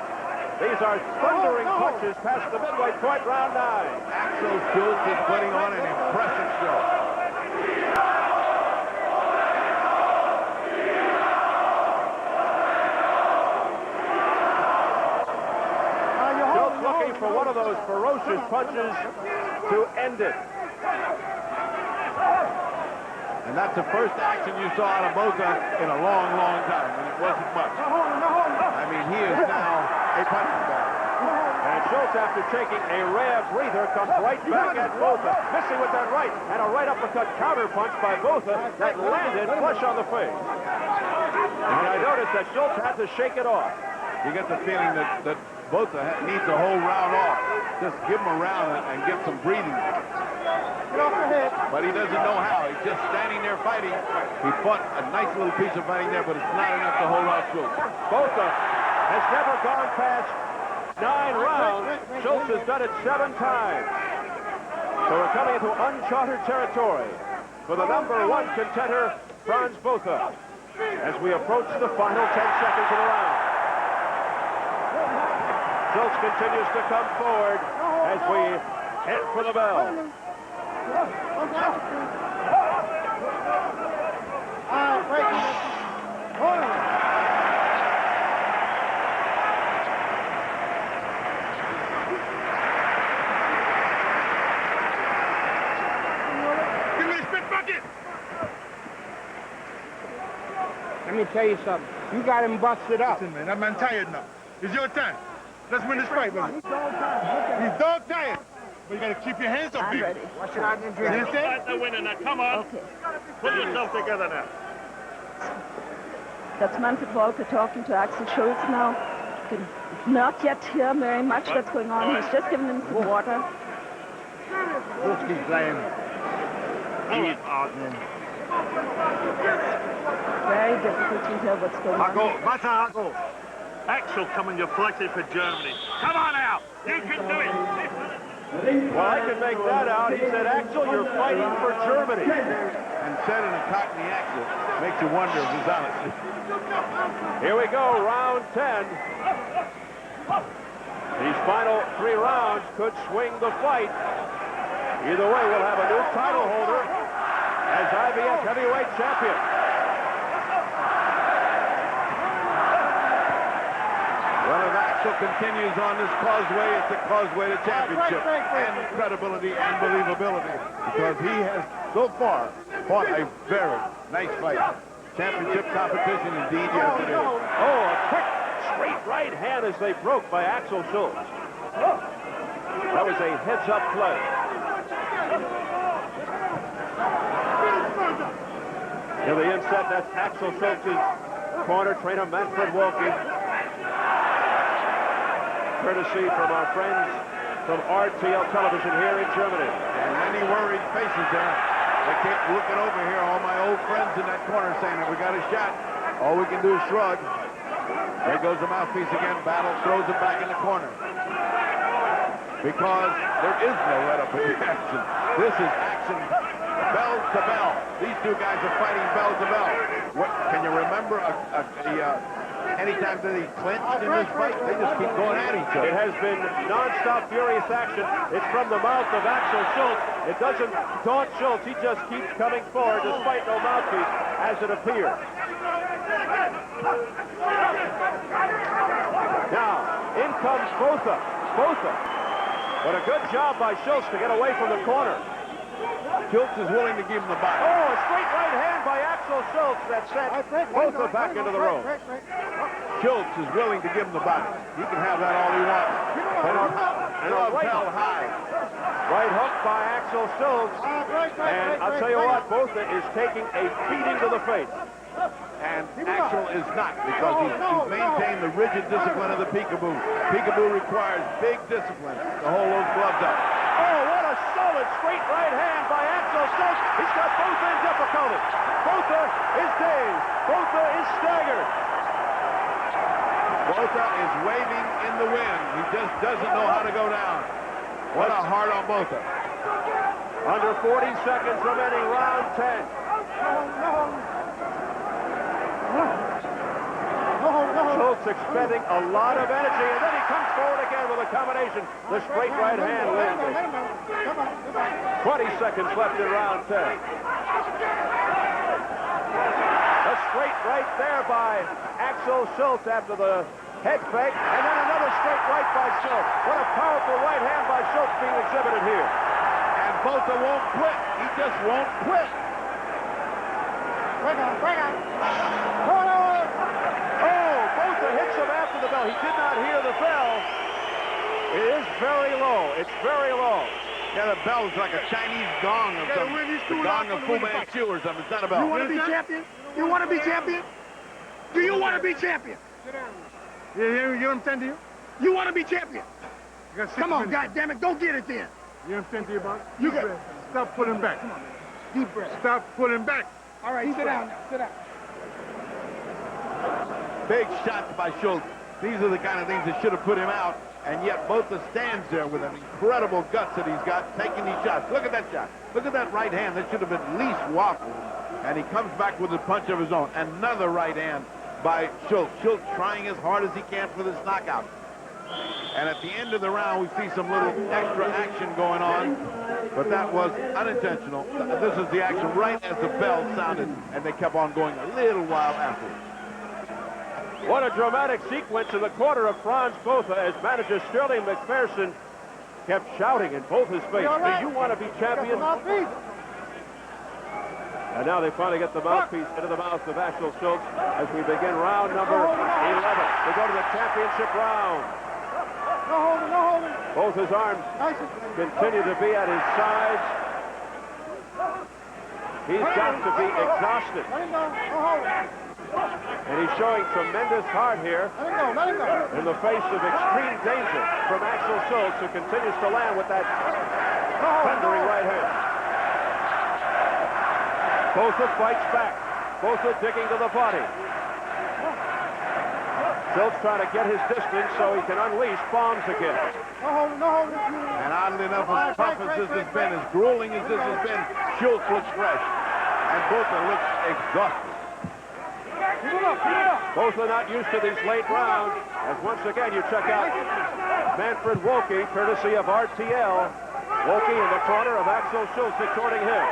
These are thundering punches past the midway point, round 9. Axel Schulz is putting on an impressive show. Schulz looking for one of those ferocious punches to end it. And that's the first action you saw out of Botha in a long, long time, and it wasn't much. I mean, he is now a punching bag. And Schulz, after taking a rare breather, comes right back at Botha, missing with that right, and a right uppercut counter punch by Botha that landed flush on the face. And I noticed that Schulz had to shake it off. You get the feeling that Botha needs a whole round off. Just give him a round and get some breathing. But he doesn't know how. He's just standing there fighting. He fought a nice little piece of fighting there, but it's not enough to hold off Schulz. Botha has never gone past 9 rounds. Schulz has done it 7 times. So we're coming into uncharted territory for the #1 contender, Frans Botha, as we approach the final 10 seconds of the round. Schulz continues to come forward as we head for the bell. Give me the spit bucket! Let me tell you something. You got him busted up. Listen, man, that man tired now. It's your time. Let's win this fight, brother. He's dog tired. But you got to keep your hands up, I'm people. ready. What should I do? You understand? The winner now. Come on. Okay. Pull yourself together now. That's Manfred Volker talking to Axel Schulz now. Can not yet hear very much that's going on. He's just given him some water. Wolfie's playing. He's arguing. Very difficult to hear what's going on. Botha. Axel coming, you're selected for Germany. Come on out. You can do it. Well, I can make that out. He said, Axel, you're fighting for Germany. And said in a Cockney accent, makes you wonder if he's honest. Here we go, round 10. These final 3 rounds could swing the fight. Either way, we'll have a new title holder as IBF heavyweight champion. Well, if Axel continues on this causeway, it's a causeway to championship and credibility and believability, because he has so far fought a very nice fight. Championship competition indeed, yes it is. Oh, a quick straight right hand as they broke by Axel Schulz. That was a heads-up play. To the inset, that's Axel Schulz's corner trainer, Manfred Volker. Courtesy from our friends from RTL Television here in Germany. And many worried faces there. They keep looking over here, all my old friends in that corner saying that we got a shot. All we can do is shrug. There goes the mouthpiece again. Battle throws it back in the corner. Because there is no let-up in the action. This is action bell to bell. These two guys are fighting bell to bell. What, can you remember a anytime that he clinched in this fight, they just keep going at each other. It has been non-stop furious action. It's from the mouth of Axel Schulz. It doesn't daunt Schulz. He just keeps coming forward despite no mouthpiece, as it appears. Now, in comes Botha. Botha. But a good job by Schulz to get away from the corner. Schulz is willing to give him the body. Oh, a straight right hand by Axel Schulz that sent Botha back into the room. Schulz is willing to give him the body. He can have that all he wants. And a right held high. Right hook by Axel Schulz. And I'll tell you what, Botha is taking a beating to the face. And Axel is not, because he's maintained the rigid discipline of the peekaboo. Peekaboo requires big discipline to hold those gloves up. Oh, what a solid straight right hand by Axel Schulz. He's got Botha in difficulty. Botha is dazed. Botha is staggered. Botha is waving in the wind. He just doesn't know how to go down. What a hard on Botha. Under 40 seconds remaining, round 10. Schulz expending a lot of energy, and then he comes forward again with a combination. The straight right hand landing. 20 seconds left in round 10. A straight right there by Axel Schulz after the head fake, and then another straight right by Schulz. What a powerful right hand by Schulz being exhibited here. And Botha won't quit. He just won't quit. Break on. Botha hits him after the bell. He did not hear the bell. It is very low. It's very low. Yeah, the bell is like a Chinese gong or something. The gong of Fu Manchu or something. It's not a bell. You want to be champion? You want to be champion? Do you want to be champion? You understand, do you? You want to be champion? Come on, goddammit, go get it then. You understand, to you, boss? You got it. Stop pulling back. Deep breath. Stop pulling back. All right, sit down now. Sit down. Big shots by Schulz. These are the kind of things that should have put him out, and yet Botha stands there with an incredible guts that he's got, taking these shots. Look at that shot. Look at that right hand. That should have at least waffled. And he comes back with a punch of his own. Another right hand by Schulz. Schulz trying as hard as he can for this knockout. And at the end of the round, we see some little extra action going on, but that was unintentional. This is the action right as the bell sounded, and they kept on going a little while after. What a dramatic sequence in the corner of Frans Botha as manager Sterling McPherson kept shouting in Botha's face, do you want to be champion? And now they finally get the mouthpiece into the mouth of Axel Schulz as we begin round number 11. We go to the championship round. No holding. Both his arms continue to be at his sides. He's got to be exhausted. Let him go. No holding. And he's showing tremendous heart here Let him go. in the face of extreme danger from Axel Schulz, who continues to land with that thundering right hand. Botha fights back. Botha digging to the body. Schulz trying to get his distance so he can unleash bombs again. No holding. And oddly enough, as tough as this has been, as grueling as this has been, Schulz looks fresh. And Botha looks exhausted. Botha not used to these late rounds, as once again you check out Manfred Wilkie, courtesy of RTL. Wilkie in the corner of Axel Schulz, supporting him.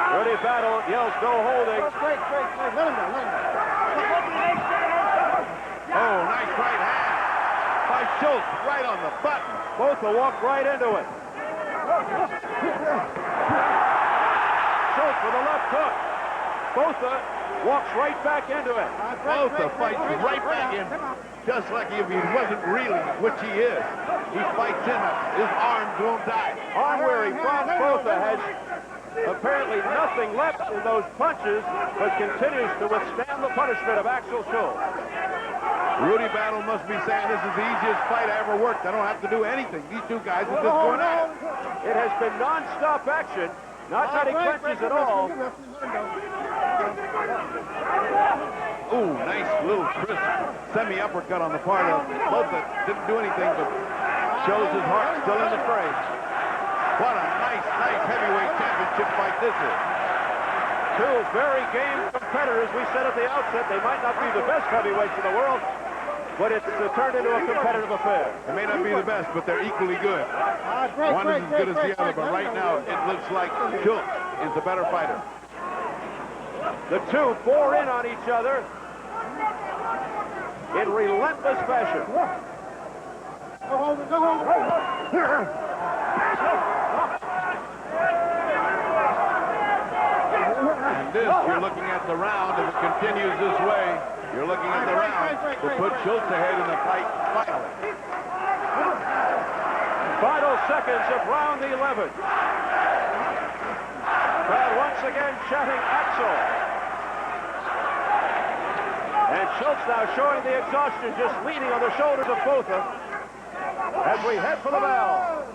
Rudy Battle yells no holding. Straight. Let him go. Oh, nice right hand by Schulz, right on the button. Botha walked right into it. Schulz with a left hook. Botha walks right back into it. Botha fights right back in, just like if he wasn't reeling, which he is. He fights in it. His arms won't die. On where he brought Botha has apparently nothing left in those punches, but continues to withstand the punishment of Axel Schulz. Rudy Battle must be saying this is the easiest fight I ever worked. I don't have to do anything. These two guys are just going at it. It has been non-stop action, not many punches at all. Ooh, nice little crisp semi-uppercut on the part of Botha. Didn't do anything, but shows his heart still in the fray. What a nice heavyweight championship fight this is. Two very game competitors. We said at the outset they might not be the best heavyweights in the world, but it's turned into a competitive affair. They may not be the best, but they're equally good. One is as good as the other, but right now it looks like Schulz is the better fighter. The two bore in on each other in relentless fashion. And this, you're looking at the round. If it continues this way, you're looking at the round to put Schulz ahead in the fight finally. Final seconds of round 11. Crowd once again chanting Axel. And Schulz now showing the exhaustion, just leaning on the shoulders of Botha as we head for the bell.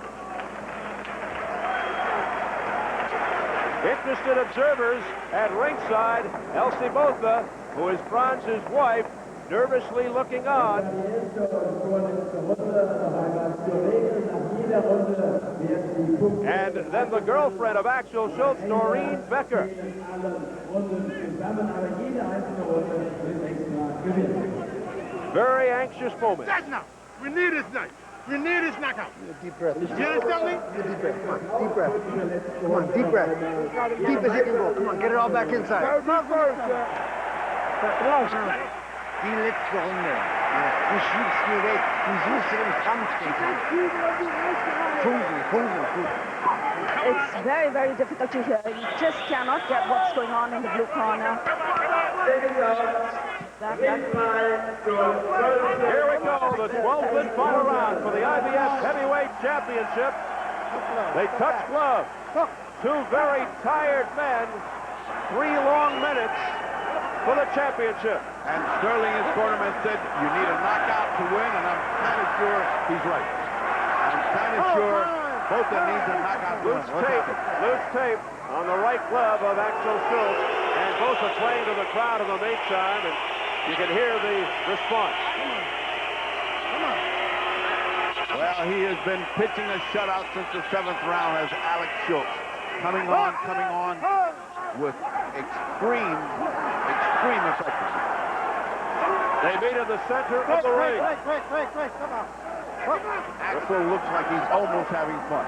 Interested observers at ringside, Elsie Botha, who is Franz's wife, nervously looking on. And then the girlfriend of Axel Schulz, Noreen Becker. Very anxious moment. That's enough. We need this night. We need this knockout. Deep breath. You understand me? Deep breath. Come on, deep breath. Come on, deep breath. Deep as you can go. Come on, get it all back inside. Die letzte Runde. Du schiebst mir weg. Du suchst den Kampf. It's very, very difficult to hear. You just cannot get what's going on in the blue corner. Here we go, the 12th and final round for the IBF Heavyweight Championship. They touch gloves. Two very tired men. 3 long minutes for the championship. And Sterling, his cornerman, said you need a knockout to win, and I'm kind of sure he's right. I'm kind of sure Botha needs a knockout to win. Loose tape on the right glove of Axel Schulz, and Botha playing to the crowd in the meantime, and you can hear the response. Well, he has been pitching a shutout since the 7th round as Alex Schulz. Coming on with extreme effectiveness. They meet in the center of the ring. Axel looks like he's almost having fun.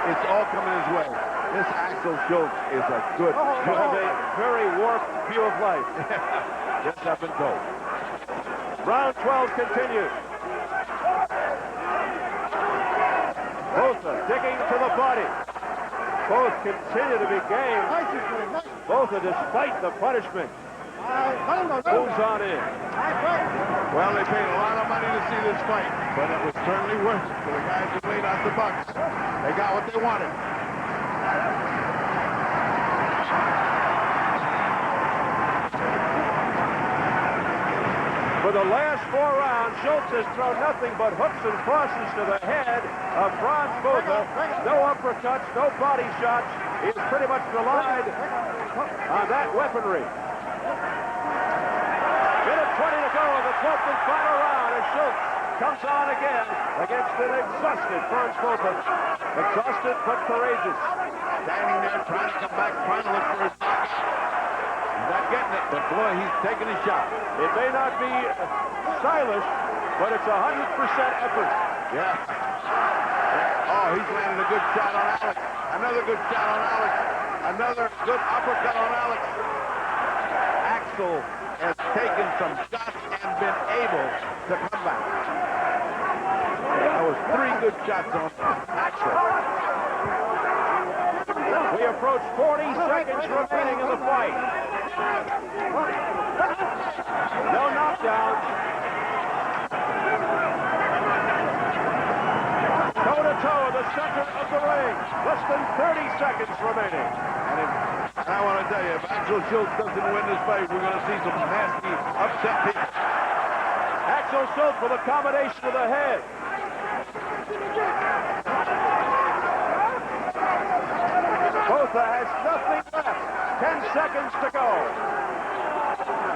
It's all coming his way. This Axel Schulz is a good With a very warped view of life. Just up and go. Round 12 continues. Botha digging to the body. Both continue to be game. Botha, despite the punishment, moves on in. Well, they paid a lot of money to see this fight, but it was certainly worth it for the guys who laid out the bucks. They got what they wanted. For the last 4 rounds, Schulz has thrown nothing but hooks and crosses to the head of Frans Botha. No uppercuts, no body shots. He's pretty much relied on that weaponry. Minute 20 to go in the 12th and final round as Schulz comes on again against an exhausted Frans Botha. Exhausted but courageous. Standing there trying to come back, trying to look for his knockout. He's not getting it, but boy, he's taking a shot. It may not be stylish, but it's 100% effort. Yeah. Oh, he's landed a good shot on Alex. Another good shot on Alex. Another good uppercut on Alex. Axel has taken some shots and been able to come back. That was 3 good shots on Axel. We approach 40 seconds remaining in the fight. No knockdowns. Toe-to-toe in the center of the ring. Less than 30 seconds remaining. And I want to tell you, if Axel Schulz doesn't win this fight, we're going to see some nasty upset people. Axel Schulz with a combination of the head. Botha has nothing left. 10 seconds to go.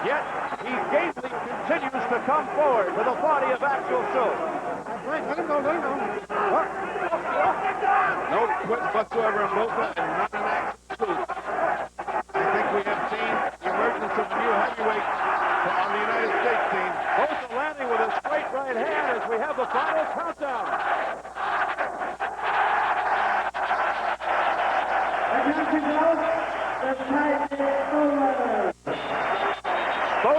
Yet, he gamely continues to come forward with the body of Axel Schulz. No quit whatsoever in Botha and none in Axel Schulz.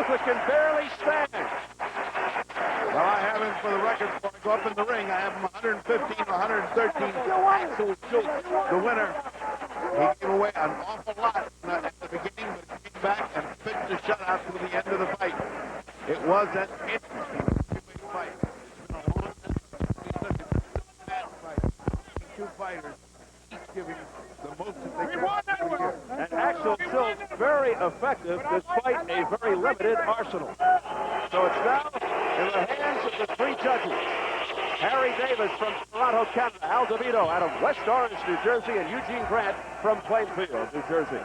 Botha can barely stand. Well, I have him for the record before I go up in the ring. I have him 115 to 113. Axel Schulz, the winner. He gave away an awful lot at the beginning, but he came back and pitched a shutout to the end of the fight. It was an interesting fight. It's been a long mad fight. Two fighters, each giving the most that they can. And Axel Schulz, very effective despite a very limited arsenal. So it's now in the hands of the three judges. Harry Davis from Toronto, Canada, Al DeVito out of West Orange, New Jersey, and Eugene Grant from Plainfield, New Jersey.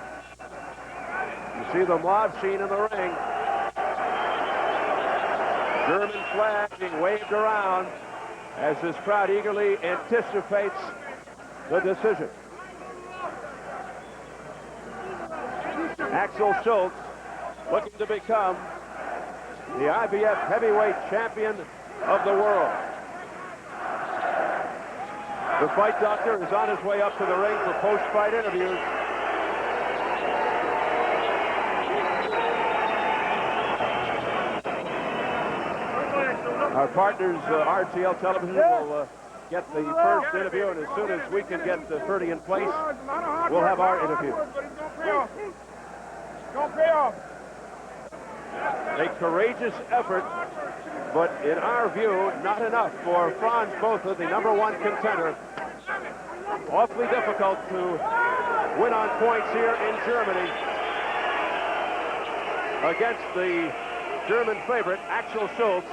You see the mob scene in the ring. German flag being waved around as this crowd eagerly anticipates the decision. Axel Schulz looking to become the IBF heavyweight champion of the world. The fight doctor is on his way up to the ring for post-fight interviews. Our partners, RTL Television, will get the first interview, and as soon as we can get Ferdy in place, we'll have our interview. Don't pay off. A courageous effort, but in our view, not enough for Frans Botha, the #1 contender. Awfully difficult to win on points here in Germany against the German favorite, Axel Schulz,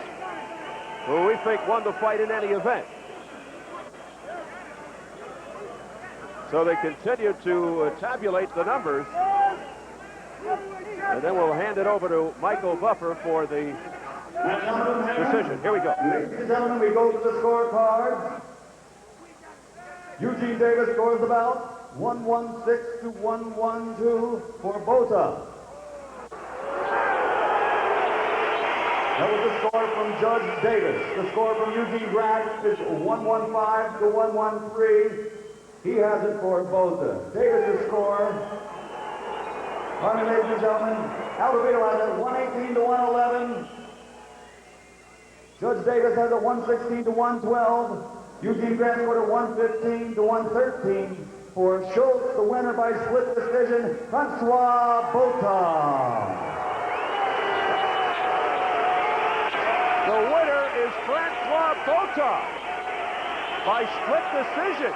who we think won the fight in any event. So they continue to tabulate the numbers. And then we'll hand it over to Michael Buffer for the decision. Here we go. Ladies and gentlemen, we go to the scorecards. Eugene Davis scores the bout 116 to 112 for Botha. That was the score from Judge Davis. The score from Eugene Grant is 115 to 113. He has it for Botha. Davis' score. Pardon me, ladies and gentlemen. Al DeVito has it 118 to 111. Judge Davis has it 116 to 112. Eugene Grant scored it 115 to 113 for Schulz, the winner by split decision, Francois Botha. The winner is Francois Botha by split decision.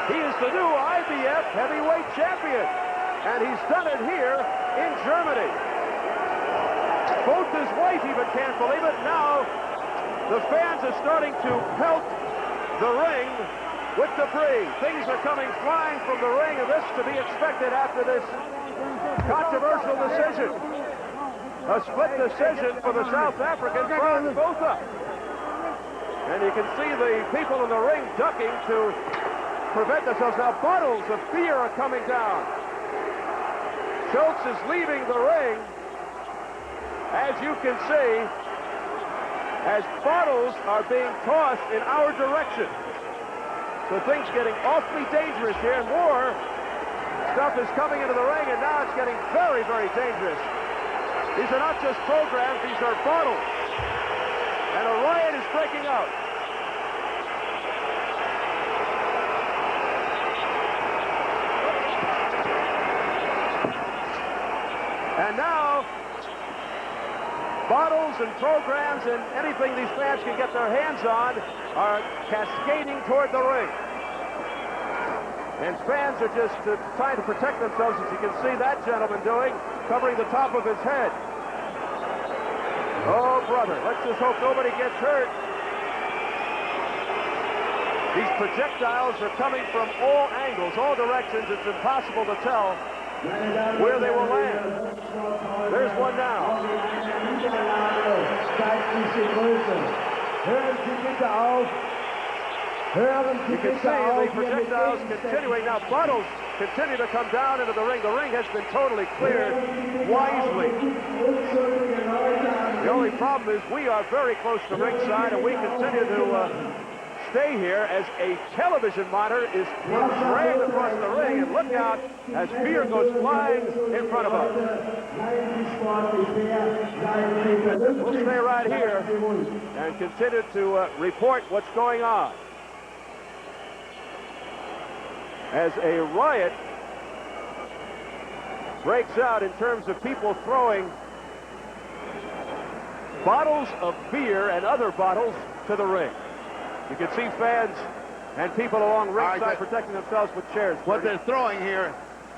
He is the new IBF heavyweight champion, and he's done it here in Germany. Botha's wife even can't believe it. Now the fans are starting to pelt the ring with debris. Things are coming flying from the ring, and this to be expected after this controversial decision. A split decision for the South African, Frans Botha. And you can see the people in the ring ducking to prevent themselves. Now bottles of beer are coming down. Schulz is leaving the ring, as you can see, as bottles are being tossed in our direction. So things getting awfully dangerous here, and more stuff is coming into the ring, and now it's getting very, very dangerous. These are not just programs, these are bottles. And a riot is breaking out. And now, bottles and programs and anything these fans can get their hands on are cascading toward the ring. And fans are just trying to protect themselves, as you can see that gentleman doing, covering the top of his head. Oh, brother, let's just hope nobody gets hurt. These projectiles are coming from all angles, all directions. It's impossible to tell where they will land. There's one now. You can see the projectiles continuing. Now bottles continue to come down into the ring. The ring has been totally cleared wisely. The only problem is we are very close to ringside, and we continue to stay here as a television monitor is being sprayed across the ring, and look out as beer goes flying in front of us. We'll stay right here and continue to report what's going on. As a riot breaks out in terms of people throwing bottles of beer and other bottles to the ring. You can see fans and people along ringside protecting themselves with chairs. What they're throwing here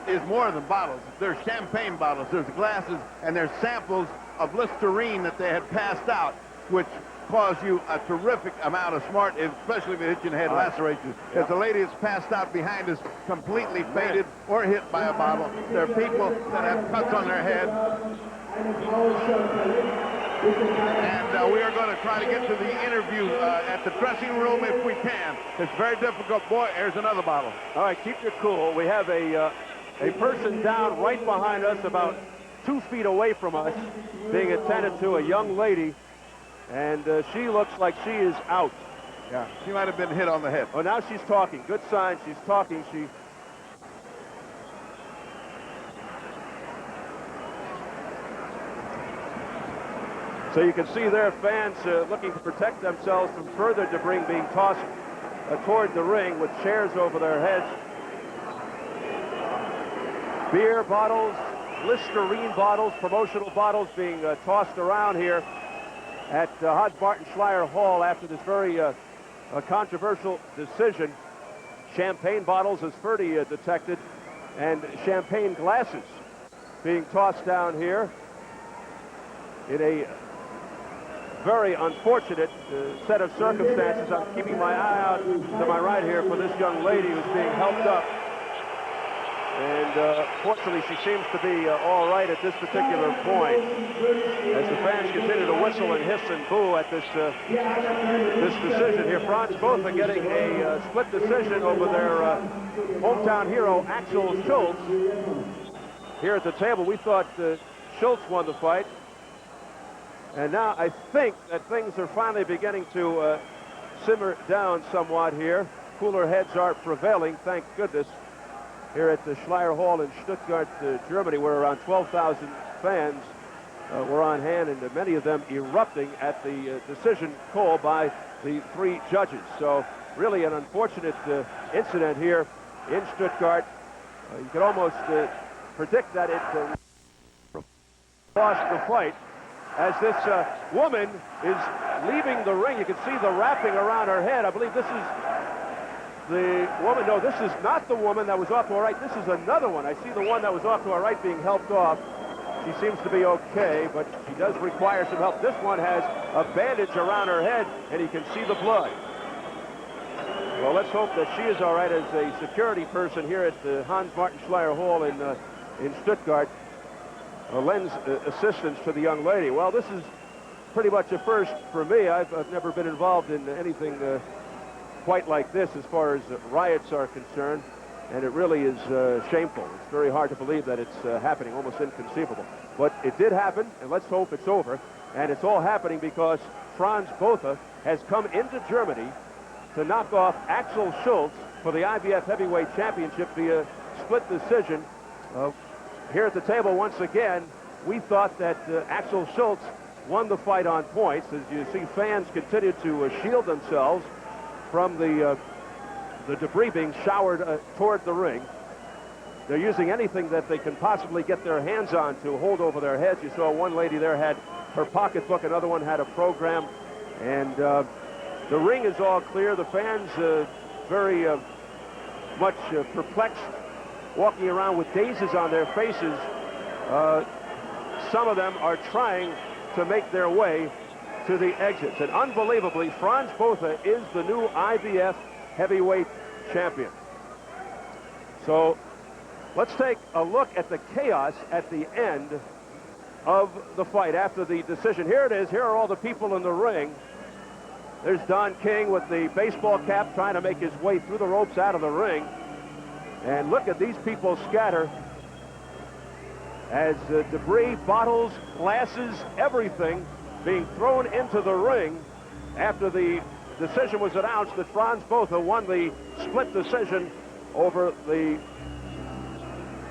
is more than bottles. There's champagne bottles, there's glasses, and there's samples of Listerine that they had passed out, which cause you a terrific amount of smart, especially if it hits you in the head lacerations. If the lady is passed out behind us, completely faded or hit by a bottle. There are people that have cuts on their head. And we are going to try to get to the interview at the dressing room if we can. It's very difficult. Boy, there's another bottle. All right, keep your cool. We have a person down right behind us, about 2 feet away from us, being attended to, a young lady, and she looks like she is out. Yeah, she might have been hit on the head. Oh, now she's talking. Good sign. She's talking. So you can see there fans looking to protect themselves from further debris being tossed toward the ring with chairs over their heads. Beer bottles, Listerine bottles, promotional bottles being tossed around here at Hans-Martin-Schleyer Hall after this very controversial decision. Champagne bottles, as Ferdy detected, and champagne glasses being tossed down here in a very unfortunate set of circumstances. I'm keeping my eye out to my right here for this young lady who's being helped up. And fortunately, she seems to be all right at this particular point. As the fans continue to whistle and hiss and boo at this decision here. Frans Botha getting a split decision over their hometown hero, Axel Schulz. Here at the table, we thought Schulz won the fight. And now I think that things are finally beginning to simmer down somewhat here. Cooler heads are prevailing, thank goodness, here at the Schleyer Hall in Stuttgart, Germany, where around 12,000 fans were on hand, and many of them erupting at the decision called by the 3 judges. So really an unfortunate incident here in Stuttgart. You could almost predict that it lost the fight, as this woman is leaving the ring. You can see the wrapping around her head. I believe this is the woman. No, this is not the woman that was off to our right. This is another one. I see the one that was off to our right being helped off. She seems to be okay, but she does require some help. This one has a bandage around her head, and you can see the blood. Well, let's hope that she is all right as a security person here at the Hans-Martin-Schleyer Hall in Stuttgart. Lends assistance to the young lady. Well, this is pretty much a first for me. I've never been involved in anything quite like this as far as riots are concerned, and it really is shameful. It's very hard to believe that it's happening, almost inconceivable. But it did happen, and let's hope it's over. And it's all happening because Frans Botha has come into Germany to knock off Axel Schulz for the IBF Heavyweight Championship via split decision. Here at the table, once again, we thought that Axel Schulz won the fight on points. As you see, fans continue to shield themselves from the debris being showered toward the ring. They're using anything that they can possibly get their hands on to hold over their heads. You saw one lady there had her pocketbook, another one had a program, and the ring is all clear. The fans very much perplexed, walking around with dazes on their faces. Some of them are trying to make their way to the exits. And unbelievably, Frans Botha is the new IBF heavyweight champion. So let's take a look at the chaos at the end of the fight after the decision. Here it is. Here are all the people in the ring. There's Don King with the baseball cap trying to make his way through the ropes out of the ring. And look at these people scatter as debris, bottles, glasses, everything being thrown into the ring after the decision was announced that Frans Botha won the split decision over the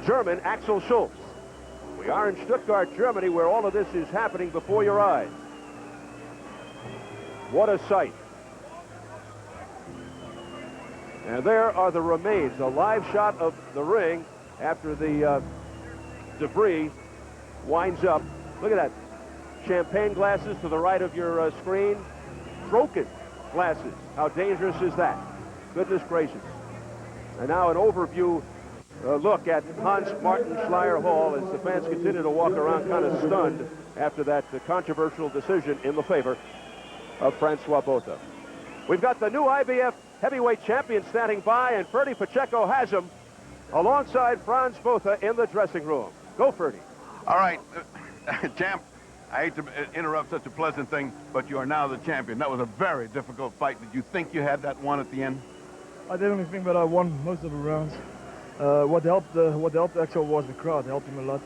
German Axel Schulz. We are in Stuttgart, Germany, where all of this is happening before your eyes. What a sight. And there are the remains, a live shot of the ring after the debris winds up. Look at that. Champagne glasses to the right of your screen. Broken glasses. How dangerous is that? Goodness gracious. And now an overview look at Hans Martin Schleyer Hall as the fans continue to walk around kind of stunned after that controversial decision in the favor of Francois Botha. We've got the new IBF heavyweight champion standing by, and Ferdy Pacheco has him alongside Frans Botha in the dressing room. Go, Ferdy. All right, champ, I hate to interrupt such a pleasant thing, but you are now the champion. That was a very difficult fight. Did you think you had that one at the end? I definitely think that I won most of the rounds. What helped Axel was the crowd. Helped him a lot,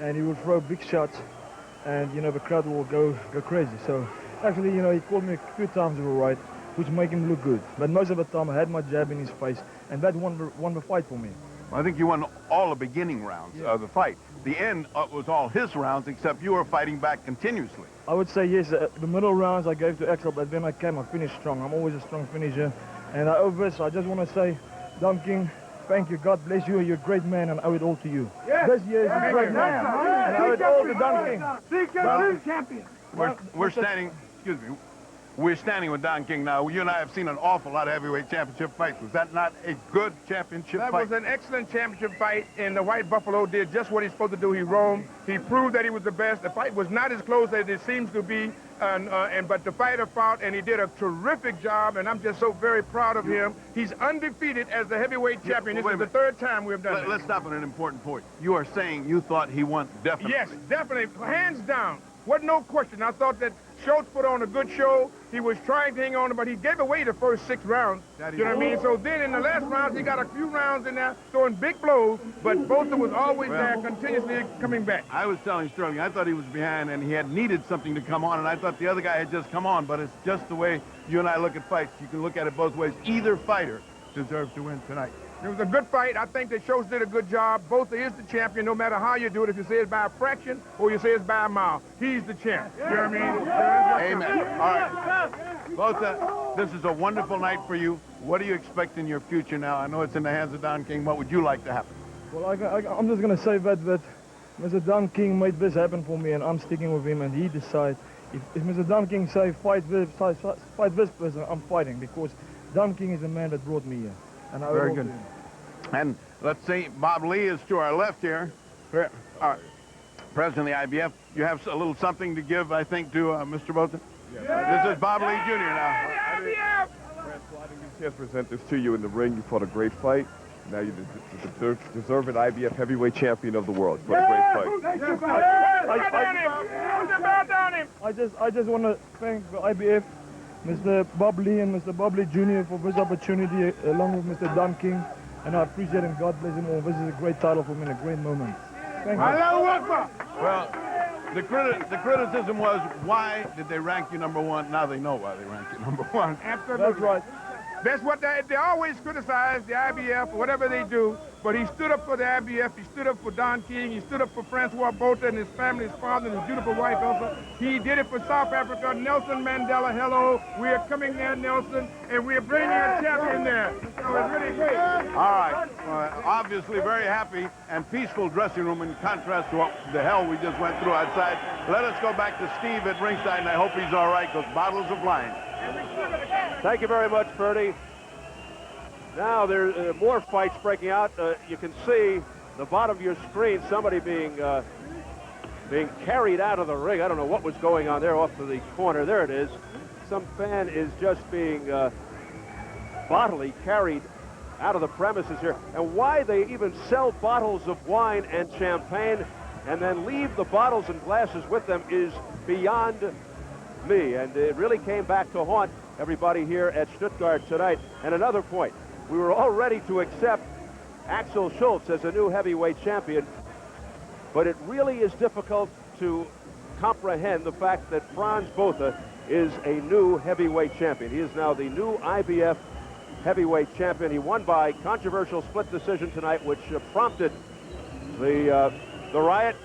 and he would throw big shots, and you know the crowd will go crazy. So actually, you know, he called me a few times all right, which made him look good. But most of the time, I had my jab in his face, and that won the fight for me. I think you won all the beginning rounds of the fight. The end was all his rounds, except you were fighting back continuously. I would say yes. The middle rounds I gave to Axel, but then I finished strong. I'm always a strong finisher. And over this, I just want to say, Don King, thank you. God bless you. You're a great man, and I owe it all to you. Yes. This year is a great man, and I owe it all to Don King. Champion. We're standing, excuse me, we're standing with Don King now. You and I have seen an awful lot of heavyweight championship fights. Was that not a good championship fight? That was an excellent championship fight, and the White Buffalo did just what he's supposed to do. He roamed. He proved that he was the best. The fight was not as close as it seems to be, but the fighter fought, and he did a terrific job, and I'm just so very proud of him. He's undefeated as the heavyweight champion. This is the third time we've done it. Let's stop at an important point. You are saying you thought he won definitely. Yes, definitely. Hands down. Wasn't no question. I thought that Schulz put on a good show. He was trying to hang on, but he gave away the first 6 rounds. You know what I mean? So then in the last rounds, he got a few rounds in there, throwing big blows, but Botha was always there, continuously coming back. I was telling Sterling, I thought he was behind, and he had needed something to come on, and I thought the other guy had just come on, but it's just the way you and I look at fights. You can look at it both ways. Either fighter deserves to win tonight. It was a good fight. I think that Schulz did a good job. Botha is the champion, no matter how you do it. If you say it's by a fraction or you say it's by a mile, he's the champ. You know what I mean? Amen. All right. Botha, this is a wonderful night for you. What do you expect in your future now? I know it's in the hands of Don King. What would you like to happen? Well, I'm just going to say that Mr. Don King made this happen for me, and I'm sticking with him, and he decides. If Mr. Don King say fight this person, I'm fighting, because Don King is the man that brought me here. And I Very good. And let's see, Bob Lee is to our left here. President of the IBF, you have a little something to give, I think, to Mr. Botha? Yeah. This is Bob Lee Jr. now. Frans, I didn't get a chance to present this to you in the ring. You fought a great fight. Now you deserve an IBF heavyweight champion of the world. What a great fight. I just want to thank the IBF, Mr. Bob Lee and Mr. Bob Lee Jr. for this opportunity, along with Mr. Don King, and I appreciate him. God bless him all. This is a great title for me and a great moment. Thank you. Well, the criticism was, why did they rank you #1? Now they know why they ranked you #1. Absolutely. That's right. That's what they always criticize the IBF, whatever they do, but he stood up for the IBF, he stood up for Don King, he stood up for Francois Botha and his family, his father, and his beautiful wife, Elsa. He did it for South Africa. Nelson Mandela, hello. We are coming there, Nelson, and we are bringing a champion there. So it's really great. All right. Obviously very happy and peaceful dressing room in contrast to what the hell we just went through outside. Let us go back to Steve at ringside, and I hope he's all right, because bottles are flying. Thank you very much, Ferdy. Now there are more fights breaking out. You can see the bottom of your screen, somebody being carried out of the ring. I don't know what was going on there off to the corner. There it is. Some fan is just being bodily carried out of the premises here. And why they even sell bottles of wine and champagne and then leave the bottles and glasses with them is beyond me. And it really came back to haunt everybody here at Stuttgart tonight. And another point, we were all ready to accept Axel Schulz as a new heavyweight champion, but it really is difficult to comprehend the fact that Frans Botha is a new heavyweight champion. He is now the new IBF heavyweight champion. He won by controversial split decision tonight, which prompted the riot.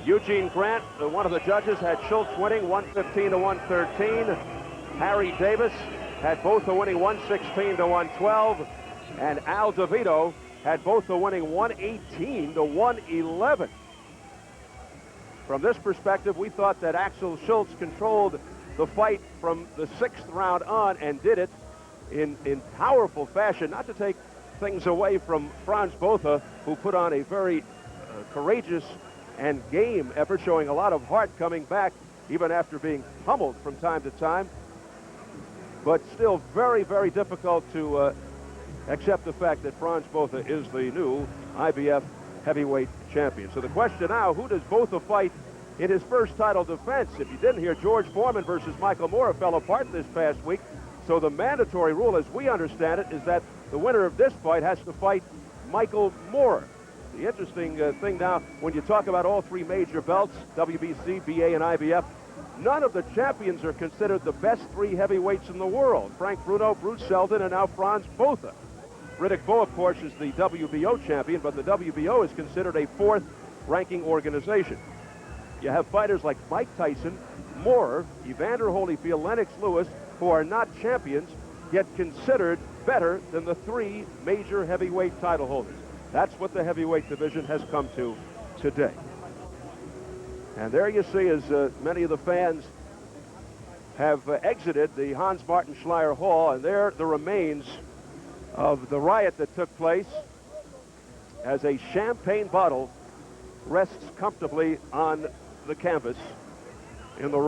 Eugene Grant, one of the judges, had Schulz winning 115 to 113. Harry Davis had Botha winning 116 to 112. And Al DeVito had Botha winning 118 to 111. From this perspective, we thought that Axel Schulz controlled the fight from the 6th round on and did it in powerful fashion, not to take things away from Frans Botha, who put on a very courageous and game effort, showing a lot of heart coming back even after being pummeled from time to time. But still very, very difficult to accept the fact that Frans Botha is the new IBF heavyweight champion. So the question now, who does Botha fight in his first title defense? If you didn't hear, George Foreman versus Michael Moore fell apart this past week. So the mandatory rule, as we understand it, is that the winner of this fight has to fight Michael Moore. The interesting thing now, when you talk about all three major belts, WBC, BA, and IBF, none of the champions are considered the best three heavyweights in the world. Frank Bruno, Bruce Seldon, and now Frans Botha. Riddick Bowe, of course, is the WBO champion, but the WBO is considered a fourth-ranking organization. You have fighters like Mike Tyson, Moore, Evander Holyfield, Lennox Lewis, who are not champions, yet considered better than the three major heavyweight title holders. That's what the heavyweight division has come to today. And there you see, as many of the fans have exited the Hans Martin Schleyer Hall, and there the remains of the riot that took place as a champagne bottle rests comfortably on the canvas in the